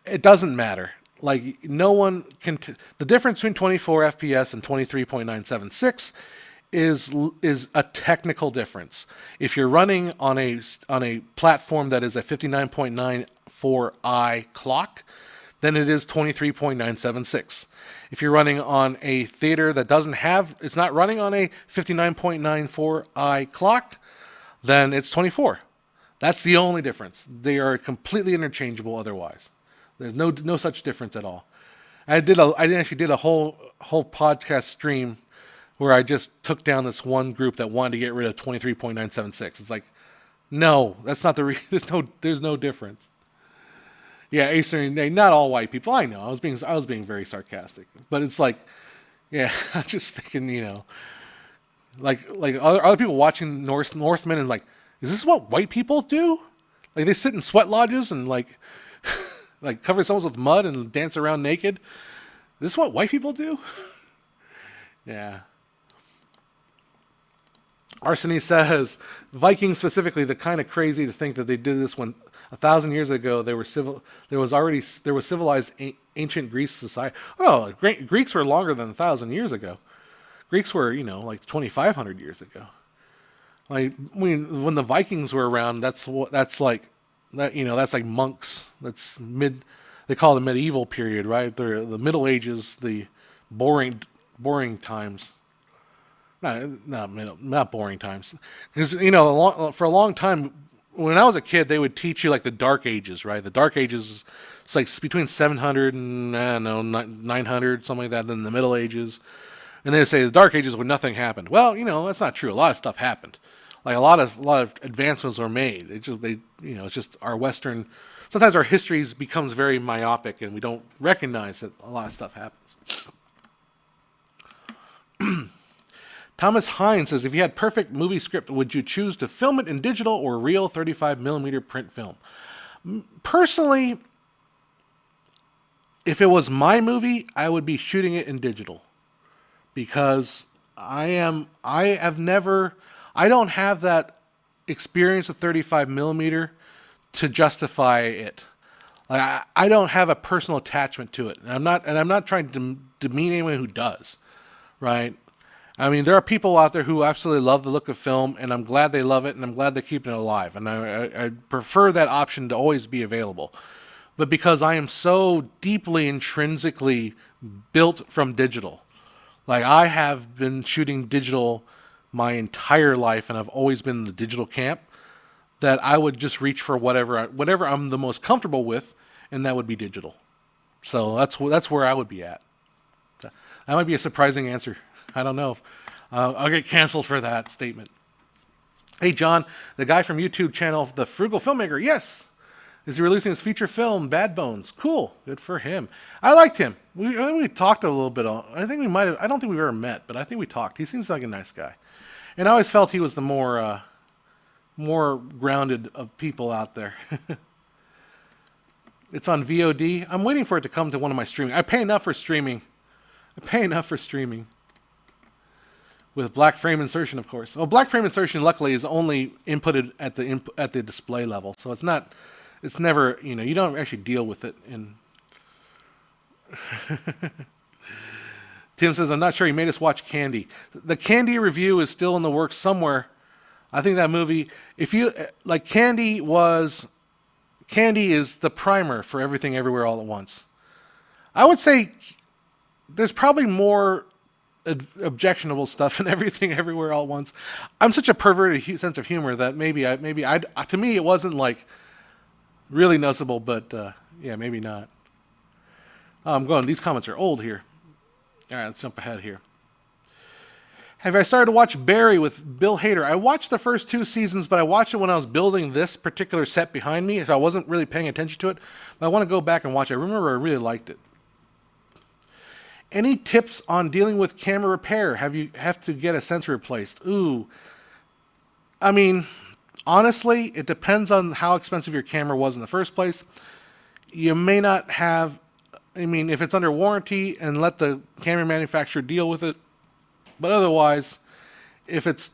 It doesn't matter. Like no one can. The difference between 24 FPS and 23.976 is a technical difference. If you're running on a platform that is a 59.94i clock, then it is 23.976. If you're running on a theater that it's not running on a 59.94i clock, then it's 24. That's the only difference. They are completely interchangeable otherwise. There's no such difference at all. I actually did a whole podcast stream where I just took down this one group that wanted to get rid of 23.976. It's like, no, that's not there's no difference. Yeah, Acer, not all white people. I know. I was being very sarcastic, but it's like, yeah, I'm just thinking, like other people watching Northmen and like, is this what white people do? Like they sit in sweat lodges and like cover themselves with mud and dance around naked. This is what white people do? Yeah. Arseny says, Vikings specifically, the kind of crazy to think that they did this when 1,000 years ago there was civilized ancient Greece society. Oh, Greeks were longer than 1,000 years ago. Greeks were, like 2,500 years ago. Like when the Vikings were around, that's like that. That's like monks. That's mid. They call it the medieval period, right? The Middle Ages, the boring times. Not boring times. Because for a long time, when I was a kid, they would teach you like the Dark Ages, right? The Dark Ages, it's like between 700 and I don't know 900, something like that. Then the Middle Ages, and they say the Dark Ages where nothing happened. Well, that's not true. A lot of stuff happened. Like a lot of advancements were made. It's just our Western. Sometimes our histories becomes very myopic, and we don't recognize that a lot of stuff happens. Thomas Hines says, if you had perfect movie script, would you choose to film it in digital or real 35 millimeter print film? Personally, if it was my movie, I would be shooting it in digital because I don't have that experience with 35 millimeter to justify it. Like, I don't have a personal attachment to it, and I'm not trying to demean anyone who does, right? I mean, there are people out there who absolutely love the look of film, and I'm glad they love it, and I'm glad they're keeping it alive. And I prefer that option to always be available. But because I am so deeply intrinsically built from digital, like I have been shooting digital my entire life, and I've always been in the digital camp, that I would just reach for whatever I'm the most comfortable with, and that would be digital. So that's where I would be at. That might be a surprising answer. I don't know. I'll get canceled for that statement. Hey, John, the guy from YouTube channel, The Frugal Filmmaker, yes. Is he releasing his feature film, Bad Bones? Cool. Good for him. I liked him. I think we talked a little bit. I think we might have. I don't think we've ever met, but I think we talked. He seems like a nice guy. And I always felt he was the more grounded of people out there. It's on VOD. I'm waiting for it to come to one of my streaming. I pay enough for streaming. With black frame insertion, of course. Well, black frame insertion, luckily, is only inputted at the display level, so it's never, you don't actually deal with it. Tim says, I'm not sure he made us watch Candy. The Candy review is still in the works somewhere. I think that movie, if you like, Candy is the primer for Everything Everywhere All at Once. I would say there's probably more objectionable stuff in Everything Everywhere All at Once. I'm such a perverted sense of humor that maybe to me it wasn't like really noticeable, but yeah, maybe not. These comments are old here. All right, let's jump ahead here. Have I started to watch Barry with Bill Hader? I watched the first 2 seasons, but I watched it when I was building this particular set behind me, so I wasn't really paying attention to it. But I want to go back and watch it. I remember I really liked it. Any tips on dealing with camera repair? Have to get a sensor replaced? Ooh. I mean, honestly, it depends on how expensive your camera was in the first place. You may not have, if it's under warranty, and let the camera manufacturer deal with it. But otherwise, if it's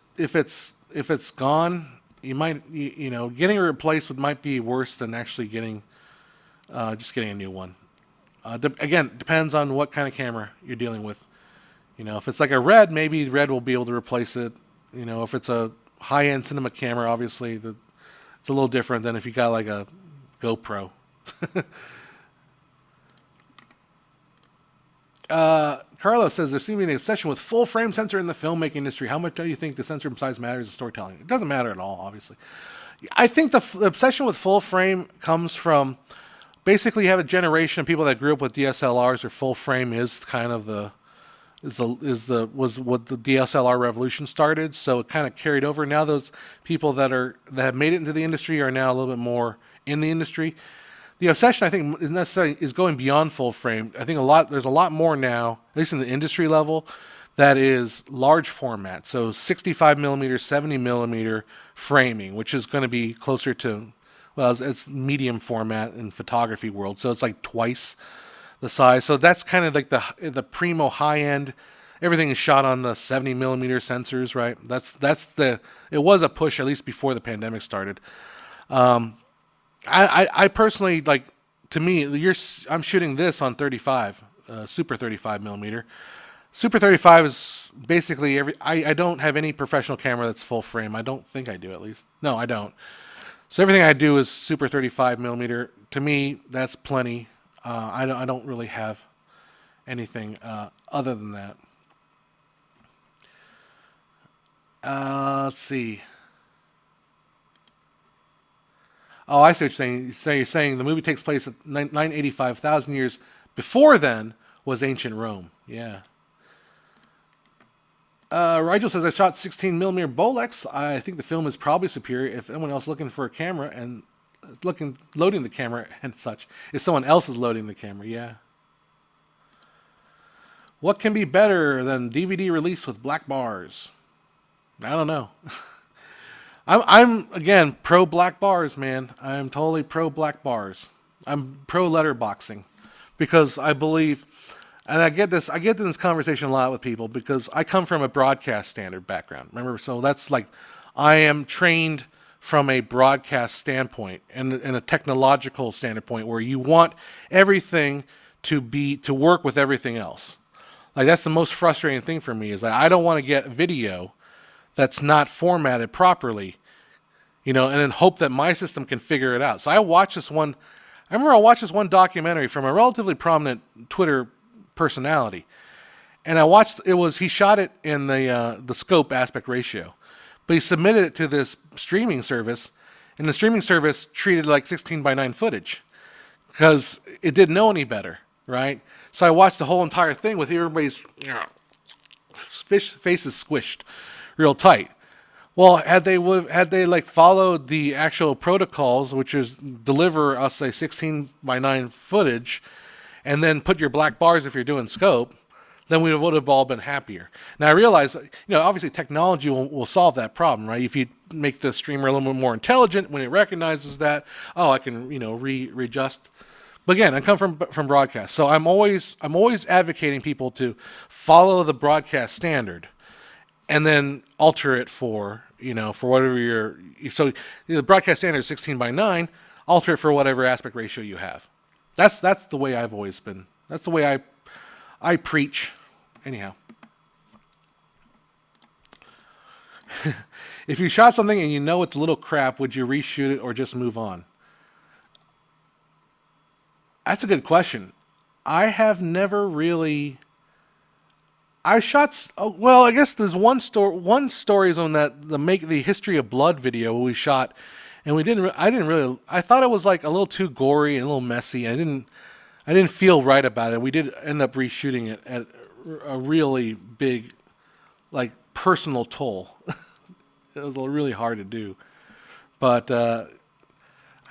gone, you might, getting it replaced might be worse than actually getting a new one. Again, depends on what kind of camera you're dealing with. If it's like a Red, maybe Red will be able to replace it. If it's a high-end cinema camera, obviously it's a little different than if you got like a GoPro. Carlos says there seems to be an obsession with full frame sensor in the filmmaking industry. How much do you think the sensor size matters in storytelling? It doesn't matter at all, obviously. I think the obsession with full frame comes from basically you have a generation of people that grew up with DSLRs, or full frame is kind of was what the DSLR revolution started. So it kind of carried over. Now those people that have made it into the industry are now a little bit more in the industry. The obsession, I think, is going beyond full frame. I think there's a lot more now, at least in the industry level, that is large format. So 65 millimeter, 70 millimeter framing, which is going to be closer to, well, it's medium format in photography world. So it's like twice the size. So that's kind of like the primo high end. Everything is shot on the 70 millimeter sensors, right? It was a push, at least before the pandemic started. I personally, like, to me, I'm shooting this on 35, super 35 millimeter. Super 35 is basically I don't have any professional camera that's full frame. I don't think I do, at least. No, I don't. So everything I do is Super 35 millimeter. To me, that's plenty. I don't really have anything other than that. Let's see. Oh, I see what you're saying. You're saying the movie takes place at 985,000 years before then was ancient Rome. Yeah. Rigel says, I shot 16 millimeter Bolex. I think the film is probably superior if anyone else looking for a camera and loading the camera and such. If someone else is loading the camera, yeah. What can be better than DVD release with black bars? I don't know. I'm again pro black bars, man. I'm totally pro black bars. I'm pro letterboxing because I believe, and I get in this conversation a lot with people because I come from a broadcast standard background. Remember, so that's like I am trained from a broadcast standpoint and a technological standpoint where you want everything to work with everything else. Like that's the most frustrating thing for me is I don't want to get video that's not formatted properly, and then hope that my system can figure it out. So I watched this one. I remember I watched this one documentary from a relatively prominent Twitter personality, and he shot it in the scope aspect ratio, but he submitted it to this streaming service, and the streaming service treated it like 16:9 footage because it didn't know any better, right? So I watched the whole entire thing with everybody's faces squished real tight. Well, had they like followed the actual protocols, which is deliver us a 16:9 footage, and then put your black bars if you're doing scope, then we would have all been happier. Now I realize, obviously technology will solve that problem, right? If you make the streamer a little bit more intelligent when it recognizes that, I can readjust. But again, I come from broadcast, so I'm always advocating people to follow the broadcast standard, and then alter it for whatever the broadcast standard is 16:9. Alter it for whatever aspect ratio you have. That's the way I've always been. That's the way I preach. Anyhow, if you shot something and you know it's a little crap, would you reshoot it or just move on? That's a good question. I have never really. I shot. Well, I guess there's one story is on the History of Blood video we shot, and I didn't really. I thought it was like a little too gory and a little messy. I didn't feel right about it. We did end up reshooting it at a really big, like personal toll. It was really hard to do, but I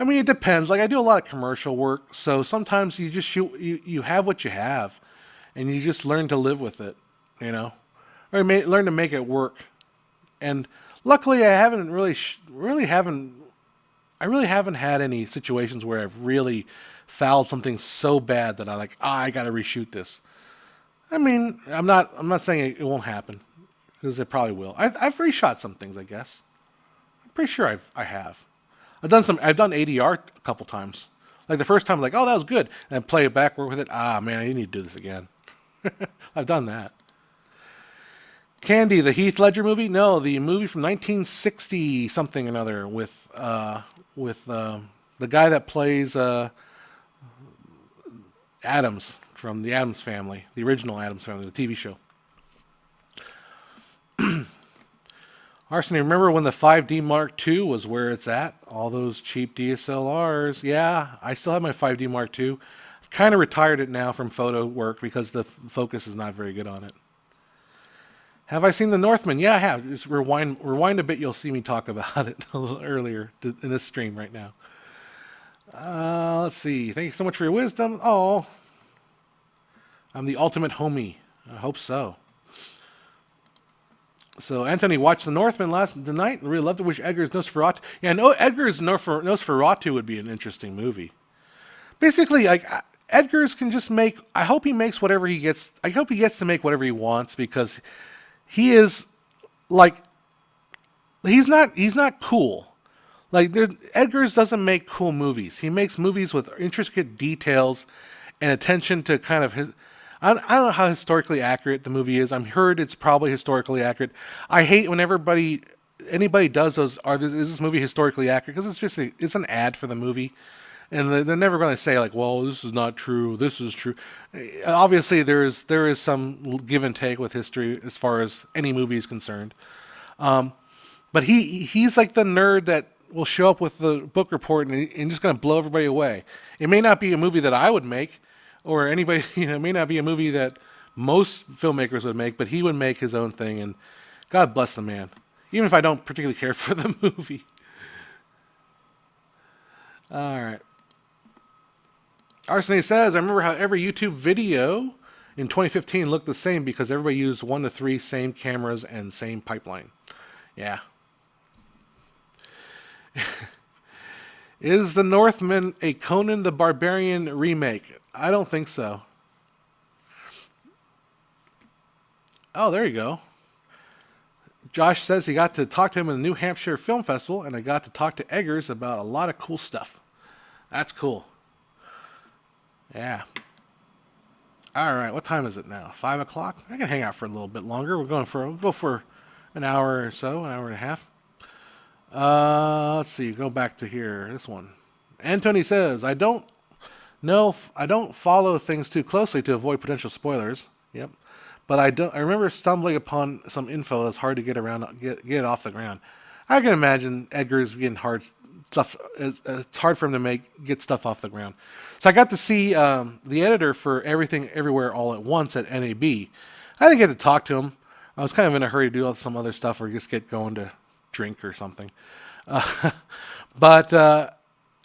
mean it depends. Like I do a lot of commercial work, so sometimes you just shoot. You have what you have, and you just learn to live with it. Or learn to make it work. And luckily, I haven't really haven't had any situations where I've really fouled something so bad that I got to reshoot this. I mean, I'm not saying it won't happen because it probably will. I've reshot some things, I guess. I'm pretty sure I have. I've done ADR a couple times. Like the first time, like, oh, that was good, and I play it back, work with it. Man, I need to do this again. I've done that. Candy, the Heath Ledger movie? No, the movie from 1960 something or another with the guy that plays Addams from the Addams Family, the original Addams Family, the TV show. Arseny, remember when the 5D Mark II was where it's at? All those cheap DSLRs. Yeah, I still have my 5D Mark II. I've kind of retired it now from photo work because the focus is not very good on it. Have I seen the Northmen? Yeah, I have. Just rewind a bit. You'll see me talk about it a little earlier in this stream right now. Let's see. Thank you so much for your wisdom. Oh, I'm the ultimate homie. I hope so. So Anthony watched the Northmen last night and really loved it. Wish Edgar's Nosferatu. Yeah, no, Edgar's Nosferatu would be an interesting movie. Basically, like Edgar's can just make. I hope he makes whatever he gets. I hope he gets to make whatever he wants because. He is like he's not cool. Like Edgar's doesn't make cool movies. He makes movies with intricate details and attention to kind of his. I don't know how historically accurate the movie is. I'm heard it's probably historically accurate. I hate when anybody does those. Is this movie historically accurate? Because it's an ad for the movie, and they're never going to say like, well, this is not true. This is true. Obviously, there is some give and take with history as far as any movie is concerned. But he's like the nerd that will show up with the book report and just going to blow everybody away. It may not be a movie that I would make, or anybody, it may not be a movie that most filmmakers would make, but he would make his own thing, and God bless the man. Even if I don't particularly care for the movie. All right. Arsene says, I remember how every YouTube video in 2015 looked the same because everybody used 1 to 3 same cameras and same pipeline. Yeah. Is The Northmen a Conan the Barbarian remake? I don't think so. Oh, there you go. Josh says he got to talk to him in the New Hampshire Film Festival, and I got to talk to Eggers about a lot of cool stuff. That's cool. Yeah. All right, what time is it now? 5 o'clock? I can hang out for a little bit longer. We'll go for an hour or so, an hour and a half. Let's see. Go back to here. This one. Anthony says, I don't follow things too closely to avoid potential spoilers. Yep. But I remember stumbling upon some info that's hard to get it off the ground. I can imagine Edgar's getting hard stuff. It's hard for him to get stuff off the ground. So I got to see the editor for Everything Everywhere All at Once at NAB. I didn't get to talk to him. I was kind of in a hurry to do some other stuff or just get going to drink or something. But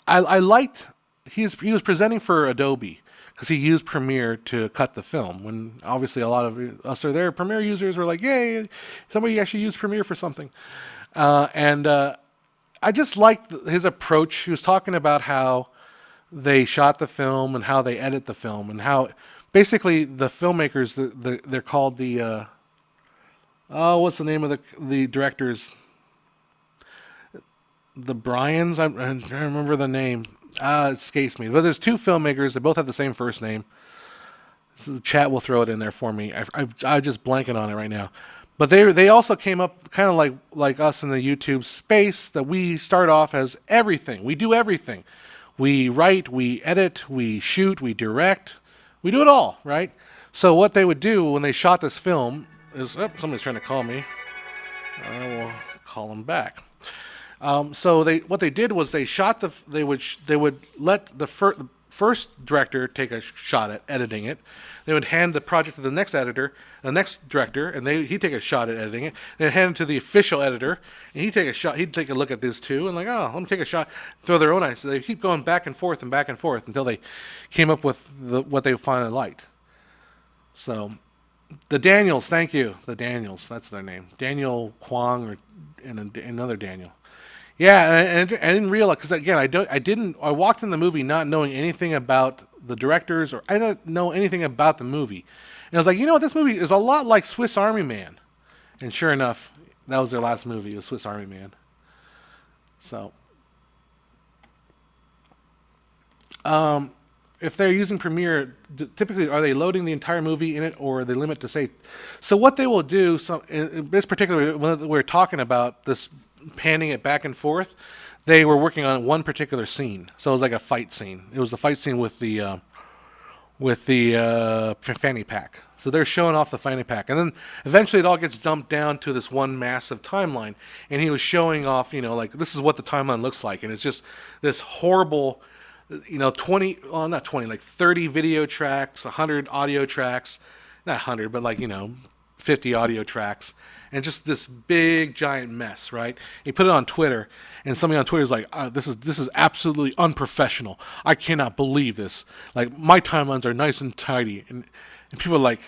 I liked he was presenting for Adobe because he used Premiere to cut the film. When obviously a lot of us are there, Premiere users were like, "Yay, somebody actually used Premiere for something." And I just liked his approach. He was talking about how they shot the film and how they edit the film and how basically the filmmakers they're called the what's the name of the directors? The Bryans. I'm trying to remember the name. It escapes me. But there's 2 filmmakers. They both have the same first name. So the chat will throw it in there for me. I'm just blanking on it right now. But they also came up kind of like us in the YouTube space that we start off as everything. We do everything. We write, we edit, we shoot, we direct. We do it all, right? So what they would do when they shot this film is... Oh, somebody's trying to call me. I will call them back. So what they did was they would let the first director take a shot at editing it. They would hand the project to the next editor, the next director, and he'd take a shot at editing it. They'd hand it to the official editor, and he'd take a look at this too, and like, oh, let me take a shot, throw their own eyes. So they keep going back and forth until they came up with what they finally liked. So the Daniels, thank you. The Daniels, that's their name. Daniel Kwong and another Daniel. Yeah, and I didn't realize, because again, I walked in the movie not knowing anything about the directors, or I didn't know anything about the movie. And I was like, you know what, this movie is a lot like Swiss Army Man. And sure enough, that was their last movie, was Swiss Army Man. So, if they're using Premiere, typically are they loading the entire movie in it, or they limit to say? So what they will do, in this particular, when we're talking about this panning it back and forth, they were working on one particular scene. So it was like a fight scene. It was the fight scene with the fanny pack. So they're showing off the fanny pack, and then eventually it all gets dumped down to this one massive timeline. And he was showing off, like, this is what the timeline looks like, and it's just this horrible, 30 video tracks, 100 audio tracks, not 100, but 50 audio tracks. And just this big giant mess, right? He put it on Twitter, and somebody on Twitter is like, "This is absolutely unprofessional. I cannot believe this. Like, my timelines are nice and tidy." And people are like,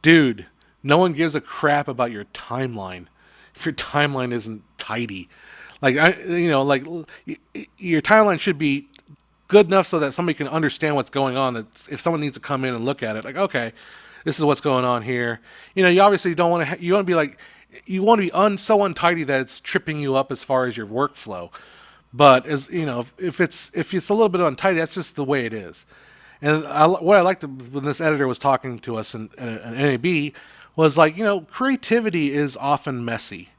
"Dude, no one gives a crap about your timeline if your timeline isn't tidy. Your timeline should be good enough so that somebody can understand what's going on. That if someone needs to come in and look at it, like, okay, this is what's going on here. You obviously don't want to. You want to be like, you want to be so untidy that it's tripping you up as far as your workflow. But if it's a little bit untidy, that's just the way it is. And what I liked when this editor was talking to us in NAB was like, creativity is often messy.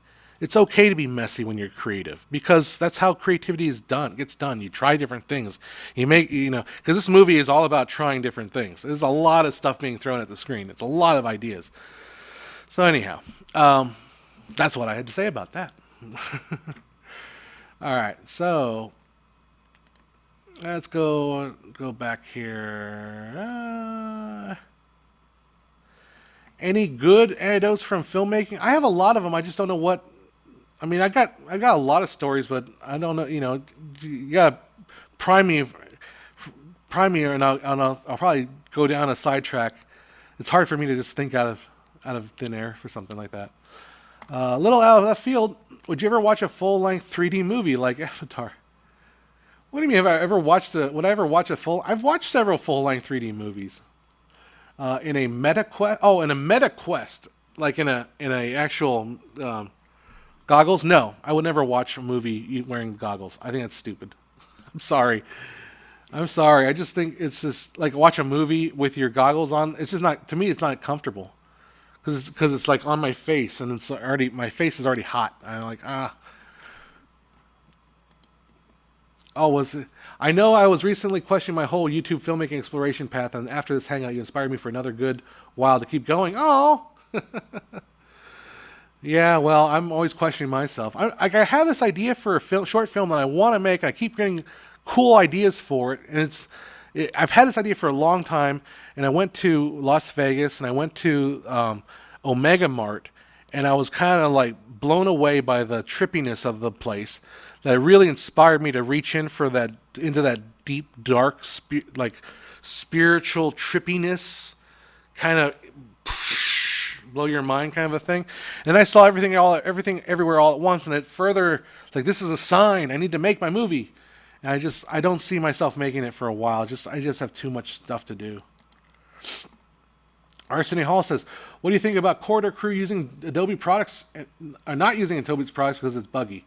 It's okay to be messy when you're creative because that's how creativity gets done. You try different things. Because this movie is all about trying different things. There's a lot of stuff being thrown at the screen. It's a lot of ideas. So anyhow, that's what I had to say about that. All right, so let's go back here. Any good anecdotes from filmmaking? I have a lot of them. I just don't know what. I mean, I got a lot of stories, but I don't know. You gotta prime me, and I'll probably go down a sidetrack. It's hard for me to just think out of thin air for something like that. Little out of left field. Would you ever watch a full-length 3D movie like Avatar? What do you mean? Would I ever watch a full? I've watched several full-length 3D movies. In a meta quest. Oh, in a meta quest, like in a actual goggles. No, I would never watch a movie wearing goggles. I think that's stupid. I'm sorry. I just think it's just like watch a movie with your goggles on. It's just not, to me. It's not comfortable because it's like on my face and my face is already hot. I'm like Oh, I know I was recently questioning my whole YouTube filmmaking exploration path, and after this hangout, you inspired me for another good while to keep going. Oh, yeah. Well, I'm always questioning myself. I have this idea for a short film that I want to make. And I keep getting cool ideas for it, and I've had this idea for a long time. And I went to Las Vegas, and I went to Omega Mart, and I was kind of like blown away by the trippiness of the place. That really inspired me to reach into that deep, dark, spiritual trippiness, kind of blow your mind kind of a thing. And I saw everything everywhere all at once, and it further like this is a sign I need to make my movie. And I don't see myself making it for a while. I just have too much stuff to do. Arseny Hall says, "What do you think about Corridor Crew using Adobe products or not using Adobe's products because it's buggy?"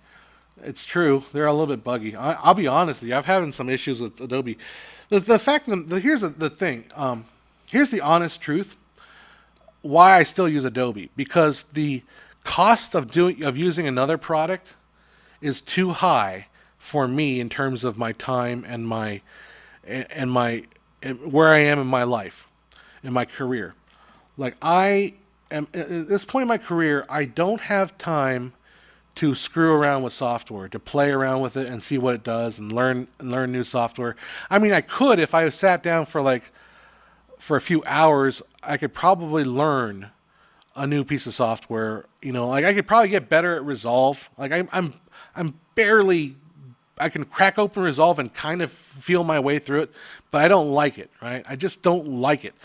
It's true. They're a little bit buggy. I'll be honest with you. I've had some issues with Adobe. The fact that here's the thing. Here's the honest truth. Why I still use Adobe, because the cost of using another product is too high for me in terms of my time and where I am in my life, in my career. Like I am at this point in my career, I don't have time to screw around with software, to play around with it and see what it does and learn new software. I mean, I could if I sat down for a few hours, I could probably learn a new piece of software. Like I could probably get better at Resolve. Like I'm barely, I can crack open Resolve and kind of feel my way through it, but I don't like it, right? I just don't like it.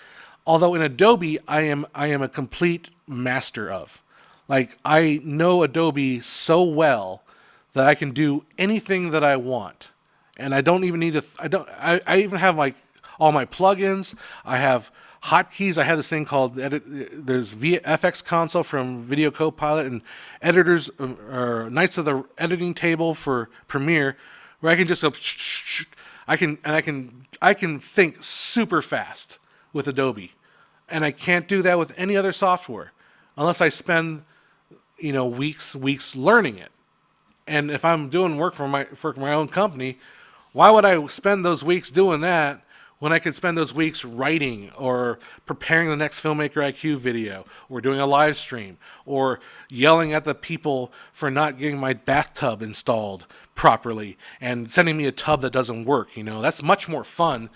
Although in Adobe, I am a complete master of. Like I know Adobe so well that I can do anything that I want, and I don't even need to. I even have like all my plugins. I have hotkeys. I have this thing called there's FX Console from Video Copilot and editors or Knights of the Editing Table for Premiere, where I can just go. I can think super fast with Adobe, and I can't do that with any other software unless I spend weeks learning it. And if I'm doing work for my own company, why would I spend those weeks doing that when I could spend those weeks writing or preparing the next Filmmaker IQ video or doing a live stream or yelling at the people for not getting my bathtub installed properly and sending me a tub that doesn't work? That's much more fun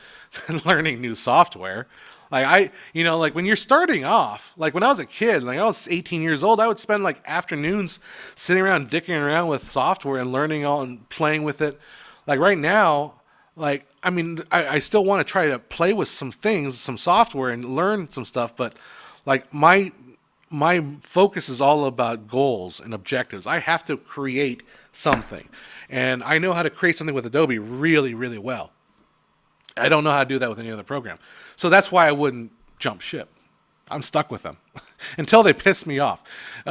than learning new software. Like like when you're starting off, like when I was a kid, like I was 18 years old, I would spend like afternoons sitting around dicking around with software and learning all and playing with it. Like right now, like, I mean, I still want to try to play with some things, some software and learn some stuff. But like my focus is all about goals and objectives. I have to create something, and I know how to create something with Adobe really, really well. I don't know how to do that with any other program. So that's why I wouldn't jump ship. I'm stuck with them until they piss me off.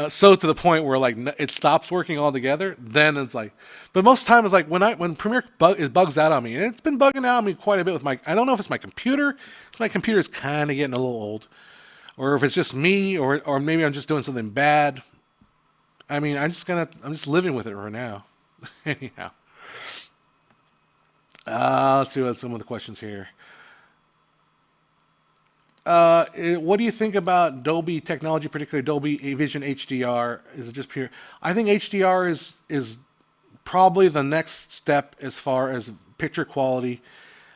So to the point where like it stops working altogether. Then it's like, but most of the time it's like when Premiere it bugs out on me, and it's been bugging out on me quite a bit with my. I don't know if it's my computer. It's my computer's kind of getting a little old, or if it's just me, or maybe I'm just doing something bad. I mean, I'm just living with it right now. Anyhow, let's see what some of the questions here. What do you think about Dolby technology, particularly Dolby Vision HDR? Is it just pure? I think HDR is probably the next step as far as picture quality.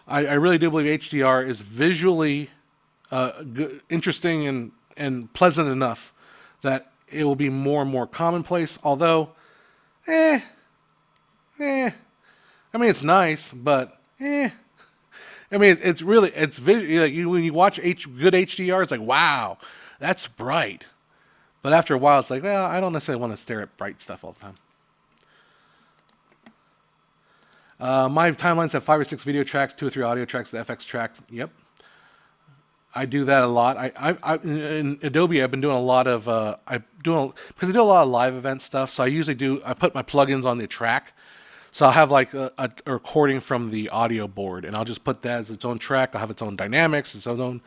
I really do believe HDR is visually good, interesting and pleasant enough that it will be more and more commonplace. Although, eh, eh. I mean, it's nice, but eh. I mean, it's really like when you watch good HDR, it's like wow, that's bright. But after a while, it's like, well, I don't necessarily want to stare at bright stuff all the time. My timelines have 5 or 6 video tracks, 2 or 3 audio tracks, the FX tracks. Yep, I do that a lot. In Adobe, I've been doing a lot of because I do a lot of live event stuff. So I put my plugins on the track. So I'll have like a recording from the audio board, and I'll just put that as its own track. I'll have its own dynamics, its own.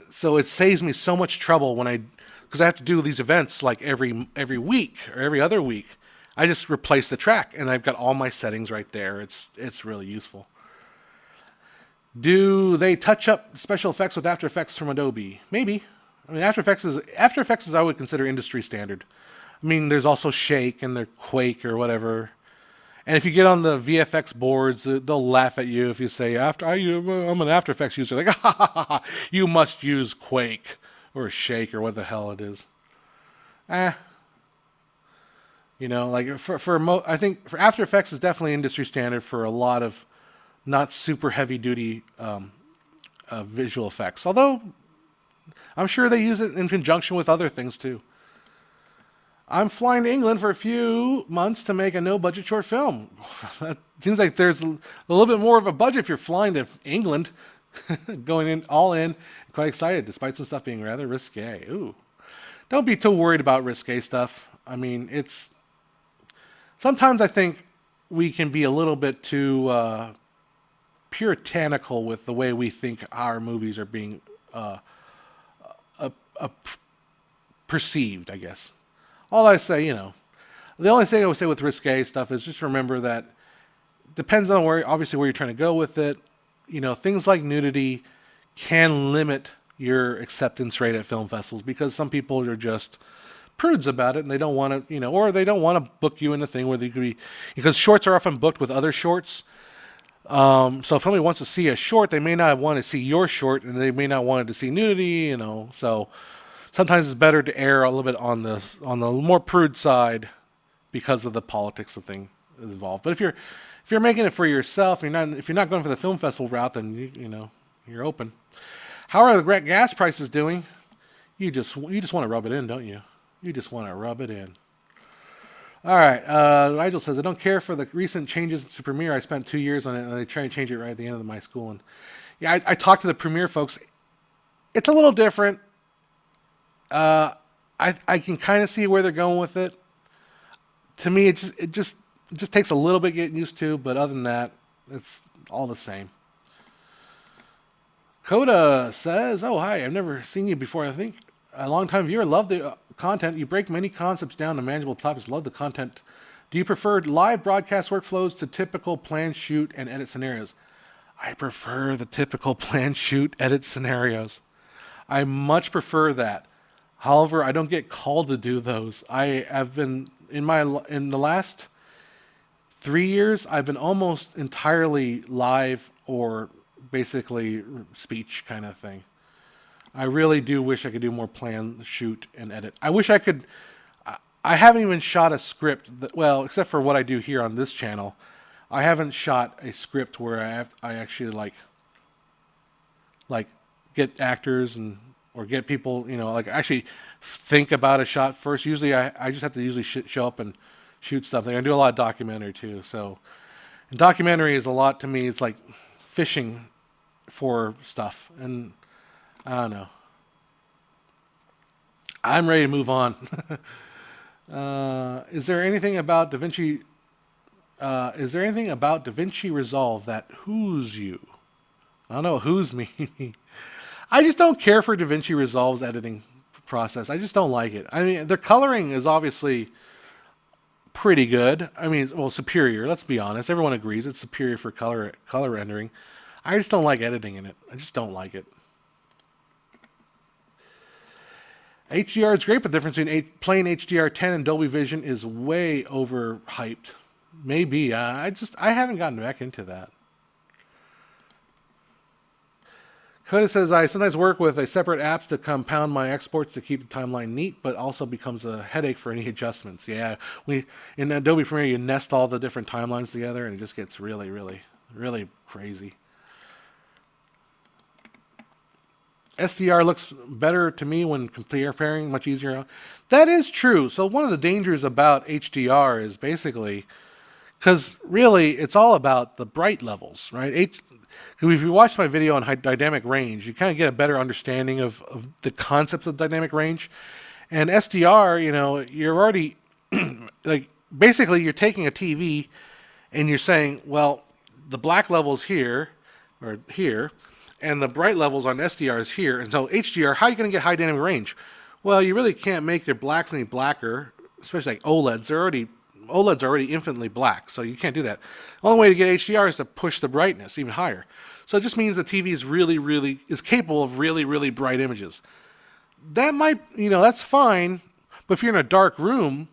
So it saves me so much trouble because I have to do these events like every week or every other week. I just replace the track, and I've got all my settings right there. It's really useful. Do they touch up special effects with After Effects from Adobe? Maybe. I mean, After Effects is I would consider industry standard. I mean, there's also Shake and their Quake or whatever. And if you get on the VFX boards, they'll laugh at you if you say, I'm an After Effects user. Like, ha, ha, ha, ha, you must use Quake or Shake or what the hell it is. Like I think for After Effects is definitely industry standard for a lot of not super heavy duty visual effects. Although I'm sure they use it in conjunction with other things too. I'm flying to England for a few months to make a no-budget short film. That seems like there's a little bit more of a budget if you're flying to England. Going in, all in, quite excited, despite some stuff being rather risque. Ooh. Don't be too worried about risque stuff. I mean, sometimes I think we can be a little bit too puritanical with the way we think our movies are being perceived, I guess. All I say, the only thing I would say with risque stuff is just remember that depends on where you're trying to go with it. Things like nudity can limit your acceptance rate at film festivals because some people are just prudes about it and they don't want to, or they don't want to book you in a thing where they could be, because shorts are often booked with other shorts. So if somebody wants to see a short, they may not want to see your short and they may not want to see nudity, so sometimes it's better to err a little bit on the more prude side because of the politics of thing involved. But if you're making it for yourself, if you're not going for the film festival route, then you're open. How are the gas prices doing? You just want to rub it in, don't you? You just want to rub it in. All right. Nigel says, I don't care for the recent changes to Premiere. I spent 2 years on it, and they try to change it right at the end of my schooling. Yeah, I talked to the Premiere folks. It's a little different. I can kind of see where they're going with it. To me, it just takes a little bit getting used to, but other than that, it's all the same. Coda says, "Oh hi, I've never seen you before. I think a long-time viewer. Love the content. You break many concepts down to manageable topics. Love the content. Do you prefer live broadcast workflows to typical plan, shoot, and edit scenarios?" I prefer the typical plan, shoot, edit scenarios. I much prefer that. However, I don't get called to do those. I have been in the last 3 years, I've been almost entirely live or basically speech kind of thing. I really do wish I could do more plan, shoot, and edit. I wish I could. I haven't even shot a script except for what I do here on this channel. I haven't shot a script where I actually like get actors or get people, actually think about a shot first. Usually I just have to show up and shoot stuff. I do a lot of documentary too. So and documentary is a lot to me. It's like fishing for stuff. And I don't know. I'm ready to move on. Is there anything about DaVinci? Is there anything about DaVinci Resolve that who's you? I don't know what who's me. I just don't care for DaVinci Resolve's editing process. I just don't like it. I mean, the coloring is obviously pretty good. I mean, well, superior. Let's be honest. Everyone agrees it's superior for color rendering. I just don't like editing in it. I just don't like it. HDR is great, but the difference between plain HDR10 and Dolby Vision is way overhyped. Maybe. I haven't gotten back into that. Coda says, I sometimes work with a separate apps to compound my exports to keep the timeline neat, but also becomes a headache for any adjustments. Yeah, in Adobe Premiere, you nest all the different timelines together, and it just gets really, really, really crazy. SDR looks better to me when comparing, much easier. That is true. So one of the dangers about HDR is basically, because really it's all about the bright levels, right? If you watch my video on dynamic range, you kind of get a better understanding of the concepts of dynamic range. And SDR, you're already, like, basically you're taking a TV and you're saying, well, the black level's here, or here, and the bright levels on SDR is here. And so HDR, how are you going to get high dynamic range? Well, you really can't make their blacks any blacker, especially like OLEDs. OLEDs are already infinitely black, so you can't do that. The only way to get HDR is to push the brightness even higher. So it just means the TV is capable of really, really bright images. That might, that's fine, but if you're in a dark room,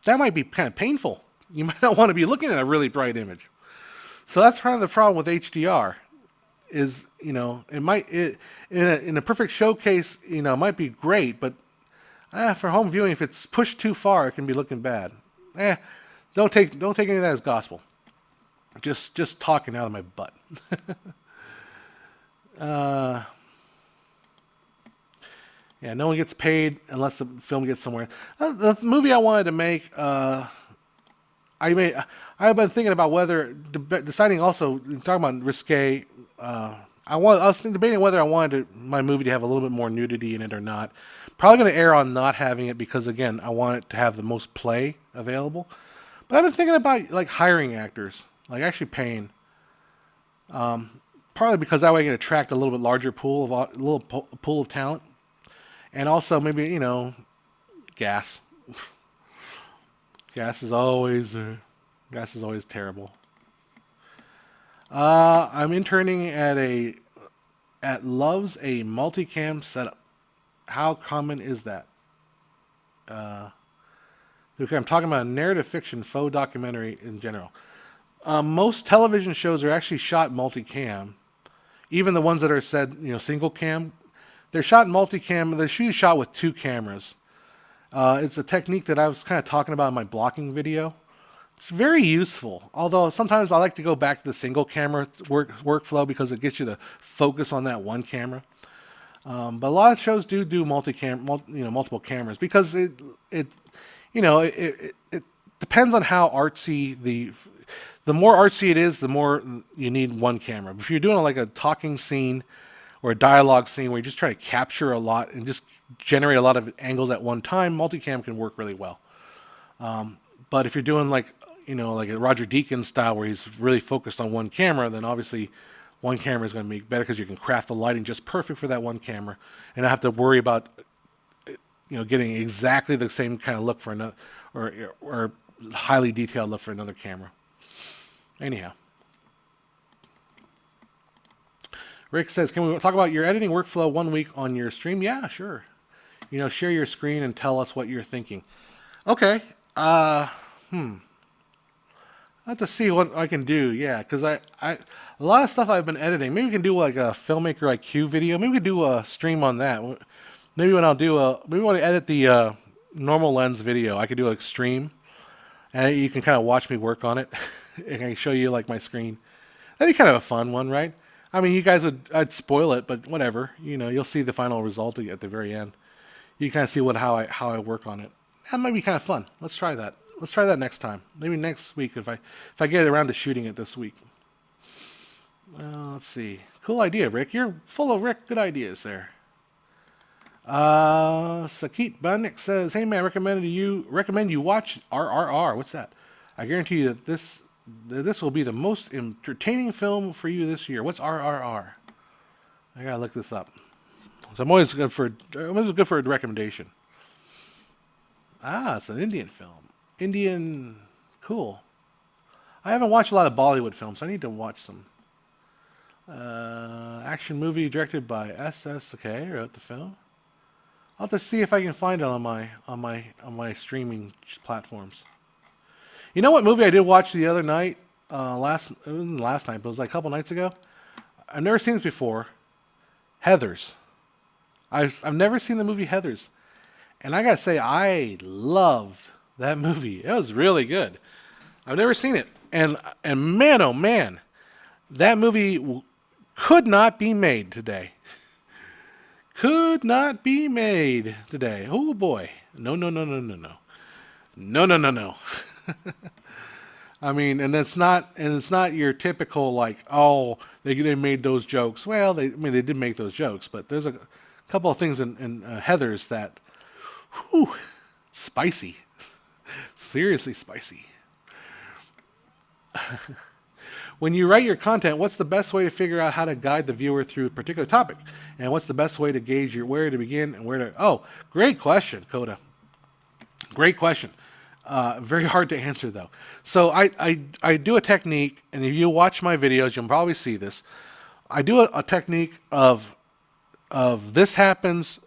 that might be kind of painful. You might not want to be looking at a really bright image. So that's kind of the problem with HDR. Is in a perfect showcase, it might be great, but for home viewing, if it's pushed too far, it can be looking bad. Don't take any of that as gospel. Just talking out of my butt. Yeah, no one gets paid unless the film gets somewhere. The movie I wanted to make, I've been thinking about whether deciding also talking about risque. I was debating whether I wanted my movie to have a little bit more nudity in it or not. Probably going to err on not having it because, again, I want it to have the most play available. But I've been thinking about like hiring actors, like actually paying. Partly because that way I can attract a little bit larger pool of talent, and also maybe gas. Gas is always terrible. I'm interning at Love's a multicam setup. How common is that? Okay, I'm talking about a narrative fiction faux documentary in general. Most television shows are actually shot multicam. Even the ones that are said, single cam, they're shot multicam. They're usually shot with two cameras. It's a technique that I was kind of talking about in my blocking video. It's very useful, although sometimes I like to go back to the single camera workflow because it gets you to focus on that one camera. But a lot of shows do multiple cameras because it depends on how artsy the more artsy it is, the more you need one camera. If you're doing like a talking scene or a dialogue scene where you just try to capture a lot and just generate a lot of angles at one time, multicam can work really well. But if you're doing like a Roger Deakins style where he's really focused on one camera, then obviously one camera is going to be better because you can craft the lighting just perfect for that one camera and not have to worry about getting exactly the same kind of look for another or highly detailed look for another camera. Anyhow, Rick says, can we talk about your editing workflow 1 week on your stream? Yeah, sure. Share your screen and tell us what you're thinking. Okay. I have to see what I can do. Yeah, because a lot of stuff I've been editing. Maybe we can do like a Filmmaker IQ video. Maybe we can do a stream on that. Maybe when maybe when I edit the normal lens video, I could do a stream, and you can kind of watch me work on it. And I can show you like my screen. That'd be kind of a fun one, right? I mean, I'd spoil it, but whatever. You'll see the final result at the very end. You kind of see how I work on it. That might be kind of fun. Let's try that. Let's try that next time. Maybe next week if I get around to shooting it this week. Let's see. Cool idea, Rick. You're full of good ideas there. Sakit Bannik says, "Hey man, recommend you watch RRR. What's that? I guarantee you that this will be the most entertaining film for you this year. What's RRR? I gotta look this up. So I'm always good for a recommendation. Ah, it's an Indian film. Indian, cool. I haven't watched a lot of Bollywood films. I need to watch some. Action movie directed by S.S. Okay, wrote the film. I'll have to see if I can find it on my streaming platforms. You know what movie I did watch the other night? It wasn't last night, but it was like a couple nights ago. I've never seen this before. Heathers. I've never seen the movie Heathers, and I gotta say I loved that movie. It was really good. I've never seen it, and man, oh man, that movie could not be made today. Could not be made today. Oh boy, no, no, no, no, no, no, no, no, no, no. I mean, and it's not your typical like, oh, they made those jokes. Well, they did make those jokes, but there's a couple of things in Heathers that, whew, spicy, seriously spicy. When you write your content, what's the best way to figure out how to guide the viewer through a particular topic? And what's the best way to gauge where to begin and where to... Oh, great question, Coda. Great question. Very hard to answer, though. So I do a technique, and if you watch my videos, you'll probably see this. I do a technique of this happens,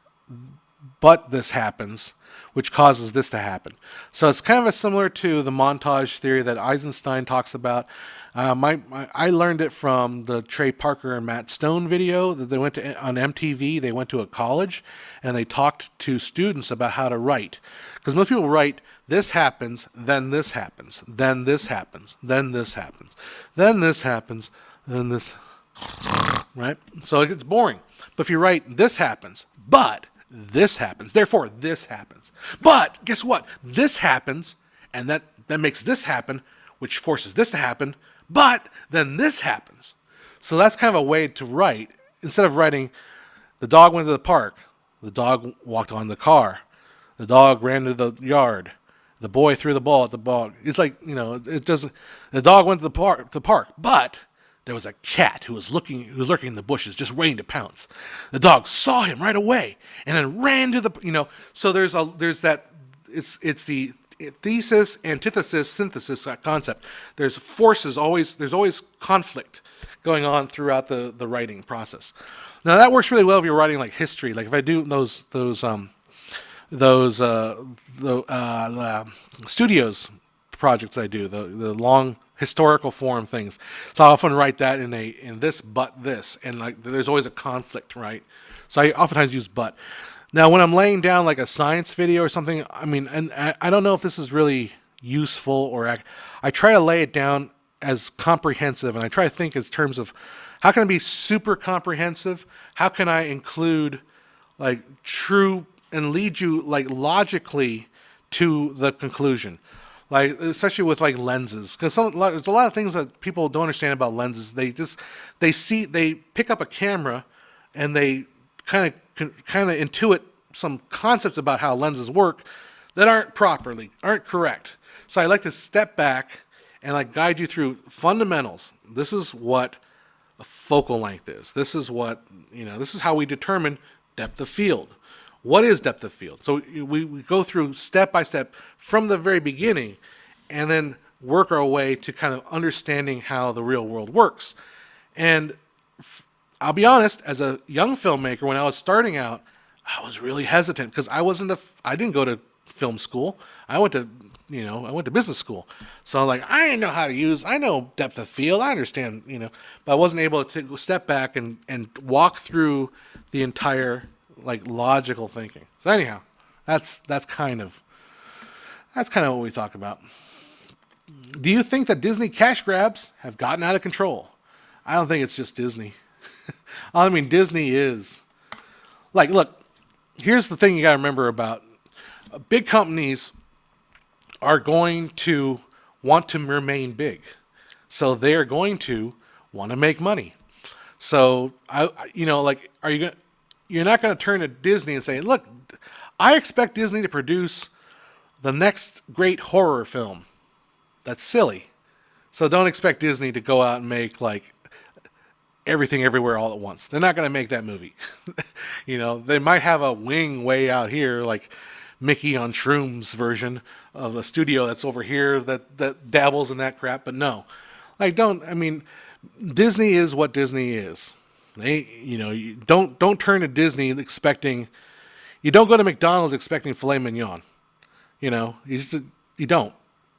but this happens, which causes this to happen. So it's kind of similar to the montage theory that Eisenstein talks about. I learned it from the Trey Parker and Matt Stone video that they went to on MTV. They went to a college and they talked to students about how to write. Because most people write, this happens, then this happens, then this happens, then this happens, then this happens, then this, right? So it gets boring. But if you write, this happens, but this happens, therefore this happens. But guess what? This happens, and that makes this happen, which forces this to happen, but then this happens. So that's kind of a way to write. Instead of writing, the dog went to the park, the dog walked on the car, the dog ran to the yard, the boy threw the ball at the ball. It's like, it doesn't, the dog went to the park, but there was a cat who was lurking in the bushes, just waiting to pounce. The dog saw him right away and then ran to the, so there's that, it's the thesis, antithesis, synthesis concept. There's always conflict going on throughout the writing process. Now that works really well if you're writing like history. Like if I do those studios projects I do, the long historical form things. So I often write that in this, but this, and like there's always a conflict, right? So I oftentimes use but. Now, when I'm laying down like a science video or something, and I don't know if this is really useful or I try to lay it down as comprehensive, and I try to think in terms of how can I be super comprehensive? How can I include like true and lead you like logically to the conclusion? Like, especially with like lenses, because there's a lot of things that people don't understand about lenses. They pick up a camera and they kind of intuit some concepts about how lenses work that aren't correct. So I like to step back and like guide you through fundamentals. This is what a focal length is. This is what, this is how we determine depth of field. What is depth of field? So we go through step by step from the very beginning and then work our way to kind of understanding how the real world works. And I'll be honest, as a young filmmaker, when I was starting out, I was really hesitant because I didn't go to film school. I went to business school. So I'm like, I didn't know how to use, I know depth of field, I understand, but I wasn't able to step back and walk through the entire like logical thinking. So anyhow, that's kind of what we talk about. Do you think that Disney cash grabs have gotten out of control? I don't think it's just Disney. I mean, Disney is like, look, here's the thing you got to remember about big companies are going to want to remain big. So they're going to want to make money. So are you going to, you're not going to turn to Disney and say, look, I expect Disney to produce the next great horror film. That's silly. So don't expect Disney to go out and make like everything everywhere all at once. They're not going to make that movie. They might have a wing way out here, like Mickey on Shrooms version of a studio that's over here that dabbles in that crap. But no, Disney is what Disney is. You don't turn to Disney expecting. You don't go to McDonald's expecting filet mignon. You don't.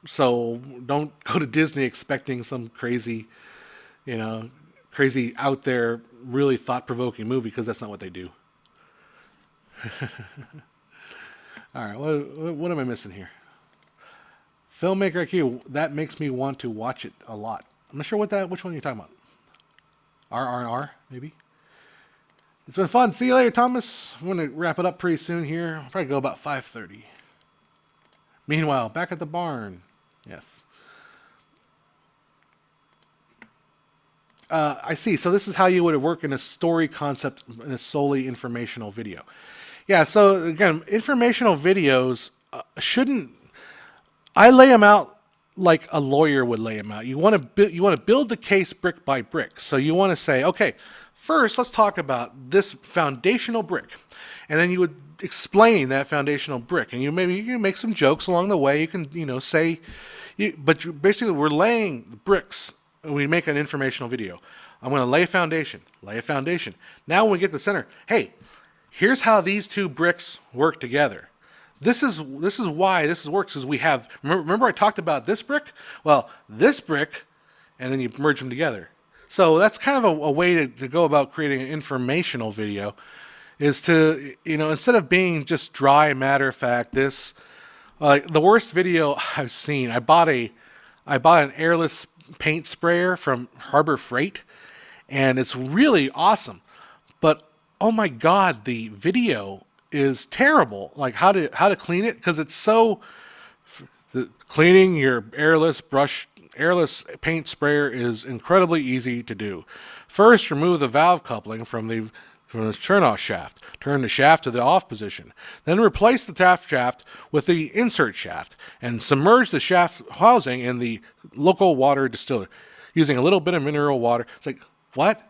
So don't go to Disney expecting some crazy out there, really thought-provoking movie, because that's not what they do. All right, what am I missing here? Filmmaker IQ, that makes me want to watch it a lot. I'm not sure which one you're talking about. RRR, maybe? It's been fun. See you later, Thomas. I'm going to wrap it up pretty soon here. I'll probably go about 5:30. Meanwhile, back at the barn. Yes. I see. So this is how you would work in a story concept in a solely informational video. Yeah, so again, informational videos shouldn't... I lay them out like a lawyer would lay them out. You want to build the case brick by brick. So you want to say, okay, first let's talk about this foundational brick. And then you would explain that foundational brick. And you can make some jokes along the way. You can, say... But basically, we're laying the bricks, and we make an informational video. I'm going to lay a foundation. Now, when we get to the center, hey, here's how these two bricks work together. This is why this works. Is we have remember I talked about this brick? Well, this brick, and then you merge them together. So that's kind of a way to go about creating an informational video, is to instead of being just dry matter of fact. The worst video I've seen, I bought an Airless paint sprayer from Harbor Freight, and it's really awesome. But oh my God, the video is terrible. Like how to clean it, because it's so... Cleaning your Airless paint sprayer is incredibly easy to do. First, remove the valve coupling from the turn-off shaft. Turn the shaft to the off position. Then replace the shaft with the insert shaft and submerge the shaft housing in the local water distiller using a little bit of mineral water. It's like, what?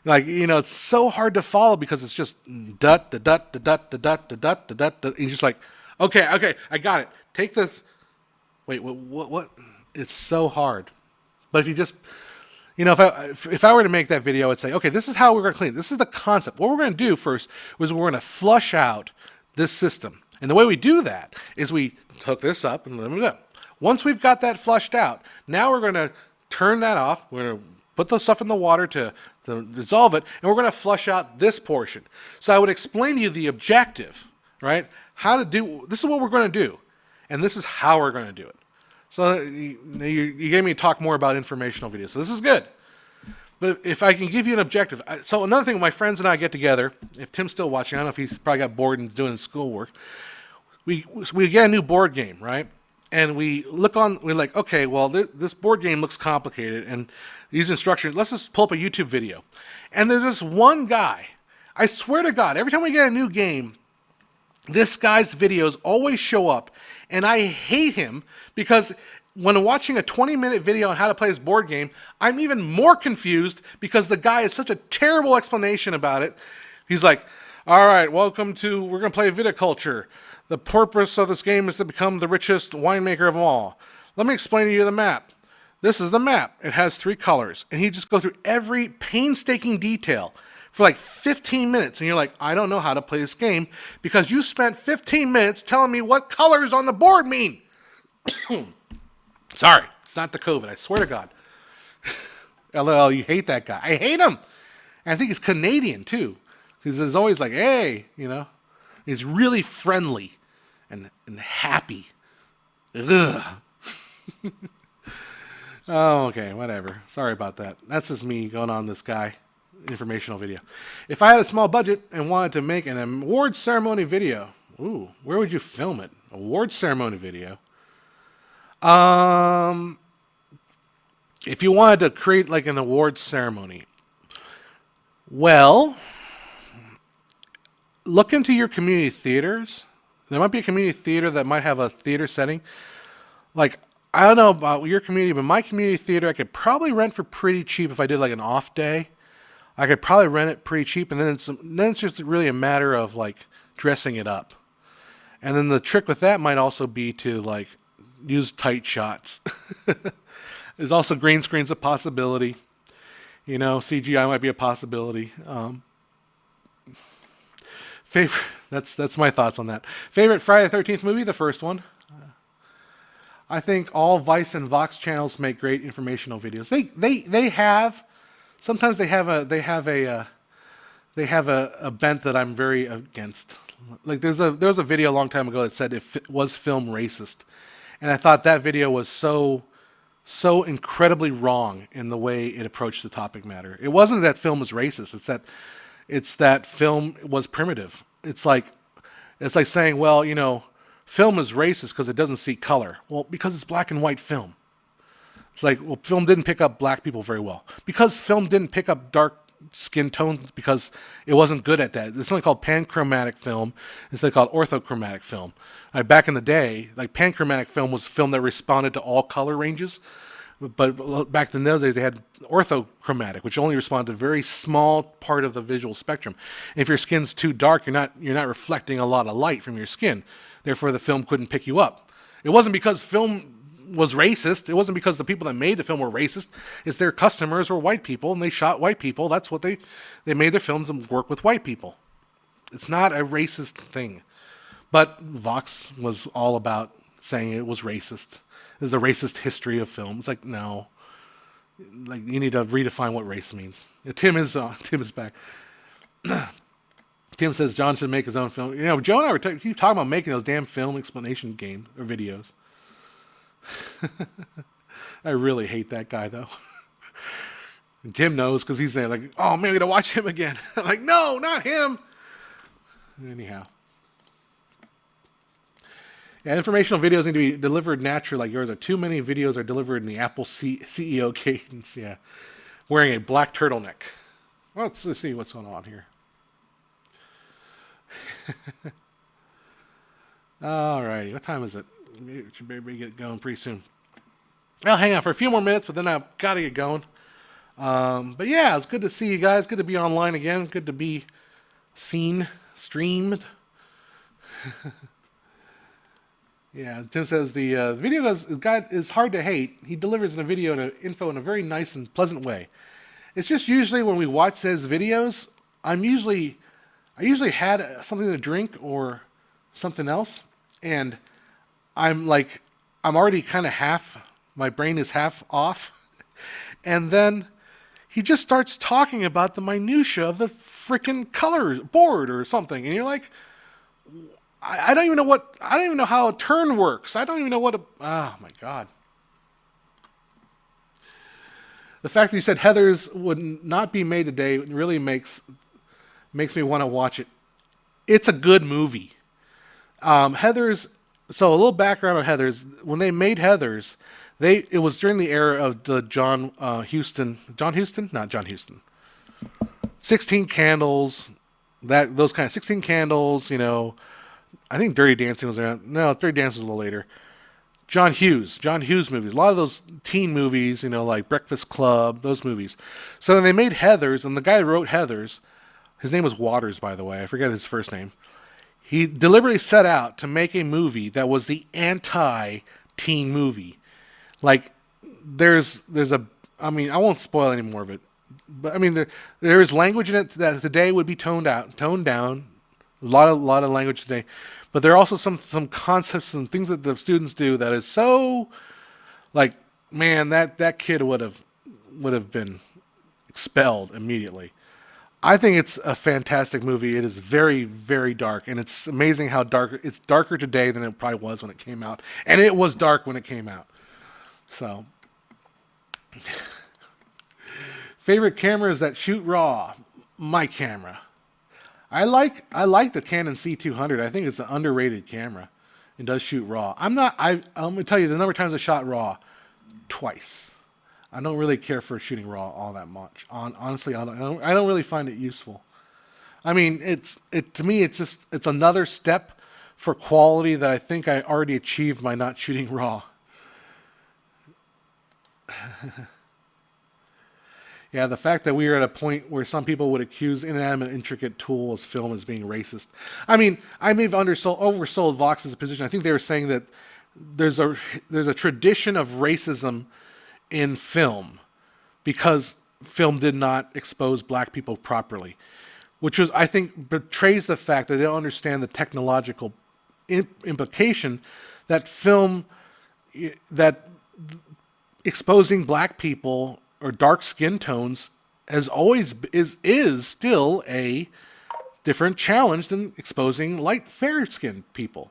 It's so hard to follow because it's just dut, the dut, the dut, the dut, the dut, the dut. And you're just like, okay, I got it. Take the... Wait, what? It's so hard. But if you just... if I were to make that video, I'd say, okay, this is how we're going to clean it. This is the concept. What we're going to do first was we're going to flush out this system. And the way we do that is we hook this up and let it go. Once we've got that flushed out, now we're going to turn that off. We're going to put the stuff in the water to dissolve it, and we're going to flush out this portion. So I would explain to you the objective, right? This is what we're going to do, and this is how we're going to do it. So you gave me to talk more about informational videos. So this is good. But if I can give you an objective. So another thing, my friends and I get together. If Tim's still watching, I don't know if he's probably got bored and doing schoolwork. We get a new board game, right? And we're like, okay, well, this board game looks complicated. And these instructions, let's just pull up a YouTube video. And there's this one guy. I swear to God, every time we get a new game, this guy's videos always show up, and I hate him because when watching a 20-minute video on how to play this board game, I'm even more confused because the guy has such a terrible explanation about it. He's like, all right, we're going to play viticulture. The purpose of this game is to become the richest winemaker of them all. Let me explain to you the map. This is the map. It has 3 colors. And he just goes through every painstaking detail for like 15 minutes, and you're like, I don't know how to play this game because you spent 15 minutes telling me what colors on the board mean. Sorry, it's not the COVID, I swear to God. LOL, you hate that guy. I hate him. And I think he's Canadian, too. He's always like, hey, He's really friendly and happy. Ugh. Oh, okay, whatever. Sorry about that. That's just me going on this guy. Informational video. If I had a small budget and wanted to make an award ceremony video, where would you film it? Award ceremony video. If you wanted to create like an award ceremony, well, look into your community theaters. There might be a community theater that might have a theater setting. Like, I don't know about your community, but my community theater I could probably rent for pretty cheap if I did like an off day. I could probably rent it pretty cheap, and then it's just really a matter of like dressing it up. And then the trick with that might also be to like use tight shots. There's also green screen's a possibility. CGI might be a possibility. Favorite. That's my thoughts on that. Favorite Friday the 13th movie, the first one. I think all Vice and Vox channels make great informational videos. They have sometimes they have a bent that I'm very against. Like there was a video a long time ago that said was film racist, and I thought that video was so incredibly wrong in the way it approached the topic matter. It wasn't that film was racist. It's that film was primitive. It's like saying, well, film is racist because it doesn't see color. Well, because it's black and white film. It's like, well, film didn't pick up black people very well. Because film didn't pick up dark skin tones because it wasn't good at that. It's something called panchromatic film. It's something called orthochromatic film. Back in the day, like panchromatic film was film that responded to all color ranges. But back in those days, they had orthochromatic, which only responded to a very small part of the visual spectrum. If your skin's too dark, you're not reflecting a lot of light from your skin. Therefore, the film couldn't pick you up. It wasn't because film was racist. It wasn't because the people that made the film were racist. It's their customers were white people, and they shot white people. That's what they made their films and work with white people. It's not a racist thing. But Vox was all about saying it was racist. There's a racist history of film. It's like, no. Like, you need to redefine what race means. Tim is back. Tim says John should make his own film. Joe and I keep talking about making those damn film explanation games or videos. I really hate that guy, though. And Tim knows because he's there like, oh, maybe to watch him again. I'm like, no, not him. Anyhow. Yeah, informational videos need to be delivered naturally like yours. Too many videos are delivered in the Apple CEO cadence. Yeah. Wearing a black turtleneck. Well, let's see what's going on here. Alrighty, what time is it? We should maybe get going pretty soon. I'll hang out for a few more minutes, but then I've got to get going. But yeah, it's good to see you guys. Good to be online again. Good to be seen, streamed. Yeah, Tim says the video guy is hard to hate. He delivers the video and info in a very nice and pleasant way. It's just usually when we watch his videos, I usually had something to drink or something else, and I'm already kind of my brain is half off, and then he just starts talking about the minutia of the freaking color board or something, and you're like, I don't even know how a turn works. I don't even know oh my God. The fact that you said Heathers would not be made today really makes me want to watch it. It's a good movie. Heathers, so a little background on Heathers. When they made Heathers, it was during the era of the John Huston. 16 Candles, those kind of 16 Candles, I think Dirty Dancing was around. No, Dirty Dancing was a little later. John Hughes movies. A lot of those teen movies, like Breakfast Club, those movies. So then they made Heathers, and the guy who wrote Heathers, his name was Waters, by the way. I forget his first name. He deliberately set out to make a movie that was the anti-teen movie. Like, I won't spoil any more of it. But, there's language in it that today would be toned down. A lot of language today. But there are also some concepts and things that the students do that is so, like, man, that kid would have been expelled immediately. I think it's a fantastic movie. It is very, very dark, and it's amazing how dark it's darker today than it probably was when it came out. And it was dark when it came out. So, favorite cameras that shoot raw? My camera. I like the Canon C200. I think it's an underrated camera. It does shoot raw. I'm going to tell you the number of times I shot raw. Twice. I don't really care for shooting raw all that much. Honestly, I don't really find it useful. I mean, to me, it's another step for quality that I think I already achieved by not shooting raw. Yeah, the fact that we are at a point where some people would accuse inanimate, intricate tools film as being racist. I mean, I may have oversold Vox's position. I think they were saying that there's a tradition of racism in film because film did not expose black people properly, which was, I think, betrays the fact that they don't understand the technological implication that film, that exposing black people or dark skin tones is still a different challenge than exposing light fair skinned people.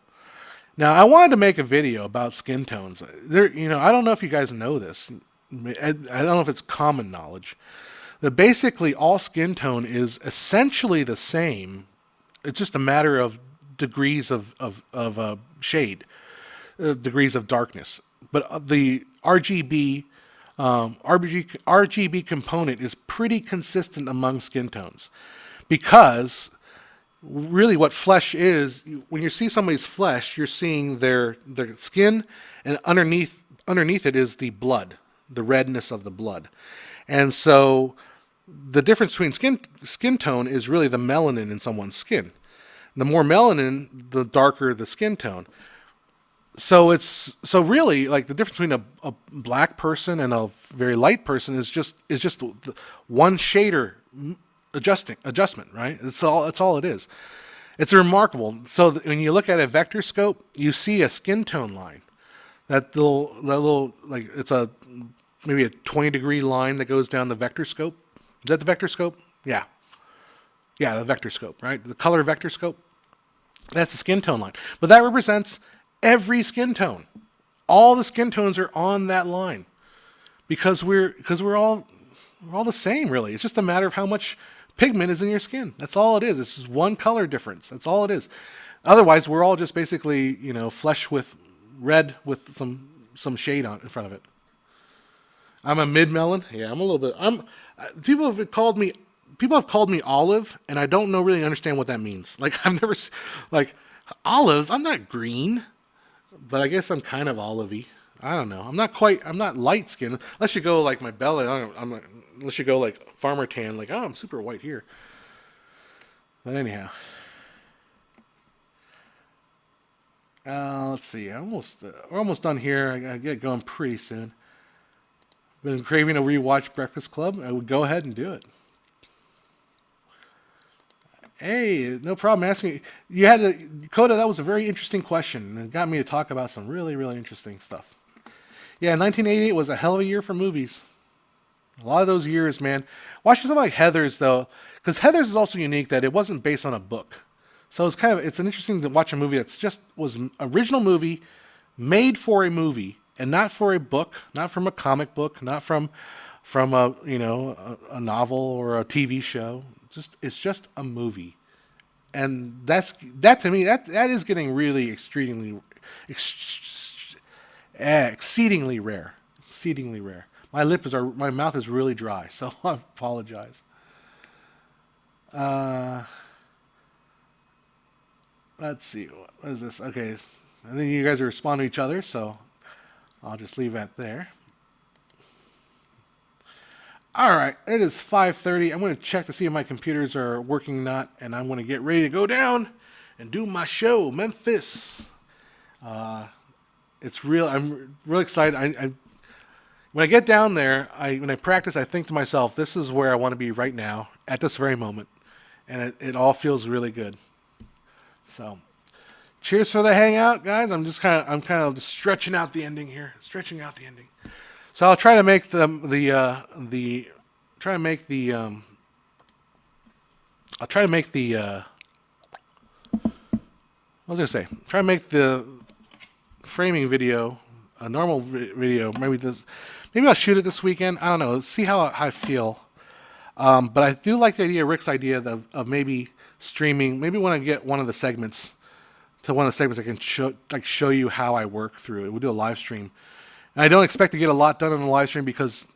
Now, I wanted to make a video about skin tones. I don't know if you guys know this. I don't know if it's common knowledge. But basically, all skin tone is essentially the same. It's just a matter of degrees of shade, degrees of darkness. But the RGB component is pretty consistent among skin tones, because really what flesh is, when you see somebody's flesh, you're seeing their skin, and underneath it is the blood, the redness of the blood. And so the difference between skin tone is really the melanin in someone's skin. The more melanin, the darker the skin tone. So really, like, the difference between a black person and a very light person is just one shader adjustment, right? That's all it is. It's remarkable. So when you look at a vector scope, you see a skin tone line. That little like, it's maybe a 20-degree line that goes down the vector scope. Is that the vector scope? Yeah, the vector scope, right? The color vector scope. That's the skin tone line. But that represents every skin tone. All the skin tones are on that line, because we're all the same, really. It's just a matter of how much pigment is in your skin. That's all it is. It's just one color difference. That's all it is. Otherwise, we're all just basically, flesh with red with some shade in front of it. I'm a mid-melon. Yeah, I'm a little bit. People have called me olive, and I don't really understand what that means. Like, I've never, like, olives. I'm not green, but I guess I'm kind of olivey. I don't know. I'm not light skinned. Unless you go like my belly. Unless you go like farmer tan, like, oh, I'm super white here. But anyhow. Let's see. We're almost done here. I gotta get going pretty soon. Been craving to rewatch Breakfast Club. I would go ahead and do it. Hey, no problem asking. Coda, that was a very interesting question. It got me to talk about some really, really interesting stuff. Yeah, 1988 was a hell of a year for movies. A lot of those years, man. Watching something like Heathers, though, because Heathers is also unique that it wasn't based on a book. So it's an interesting to watch a movie that's was an original movie made for a movie and not for a book, not from a comic book, not from a novel or a TV show. It's just a movie. And that to me, that is getting really exceedingly rare. Exceedingly rare. My mouth is really dry, so I apologize. Let's see. What is this? Okay. I think you guys are responding to each other, so I'll just leave that there. All right. It is 5:30. I'm going to check to see if my computers are working or not, and I'm going to get ready to go down and do my show, Memphis. It's real. I'm really excited. When I get down there, when I practice, I think to myself, this is where I want to be right now, at this very moment. And it all feels really good. So, cheers for the hangout, guys. I'm kind of just stretching out the ending here. So I'll try to make Try to make the framing video a normal video. Maybe I'll shoot it this weekend. I don't know. Let's see how I feel. But I do like the idea, Rick's idea of maybe streaming. Maybe when I get one of the segments, I can show you how I work through it. We'll do a live stream. And I don't expect to get a lot done on the live stream because,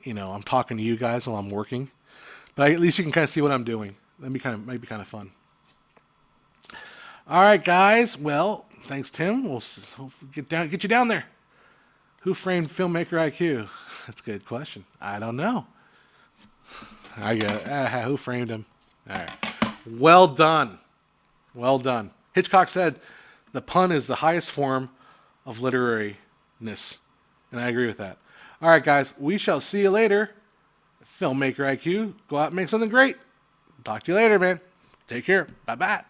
I'm talking to you guys while I'm working. But at least you can kind of see what I'm doing. might be kind of fun. All right, guys. Well, thanks, Tim. We'll get you down there. Who framed filmmaker IQ? That's a good question. I don't know. I get it. Who framed him? All right. Well done. Well done. Hitchcock said the pun is the highest form of literariness. And I agree with that. All right, guys. We shall see you later. Filmmaker IQ. Go out and make something great. Talk to you later, man. Take care. Bye-bye.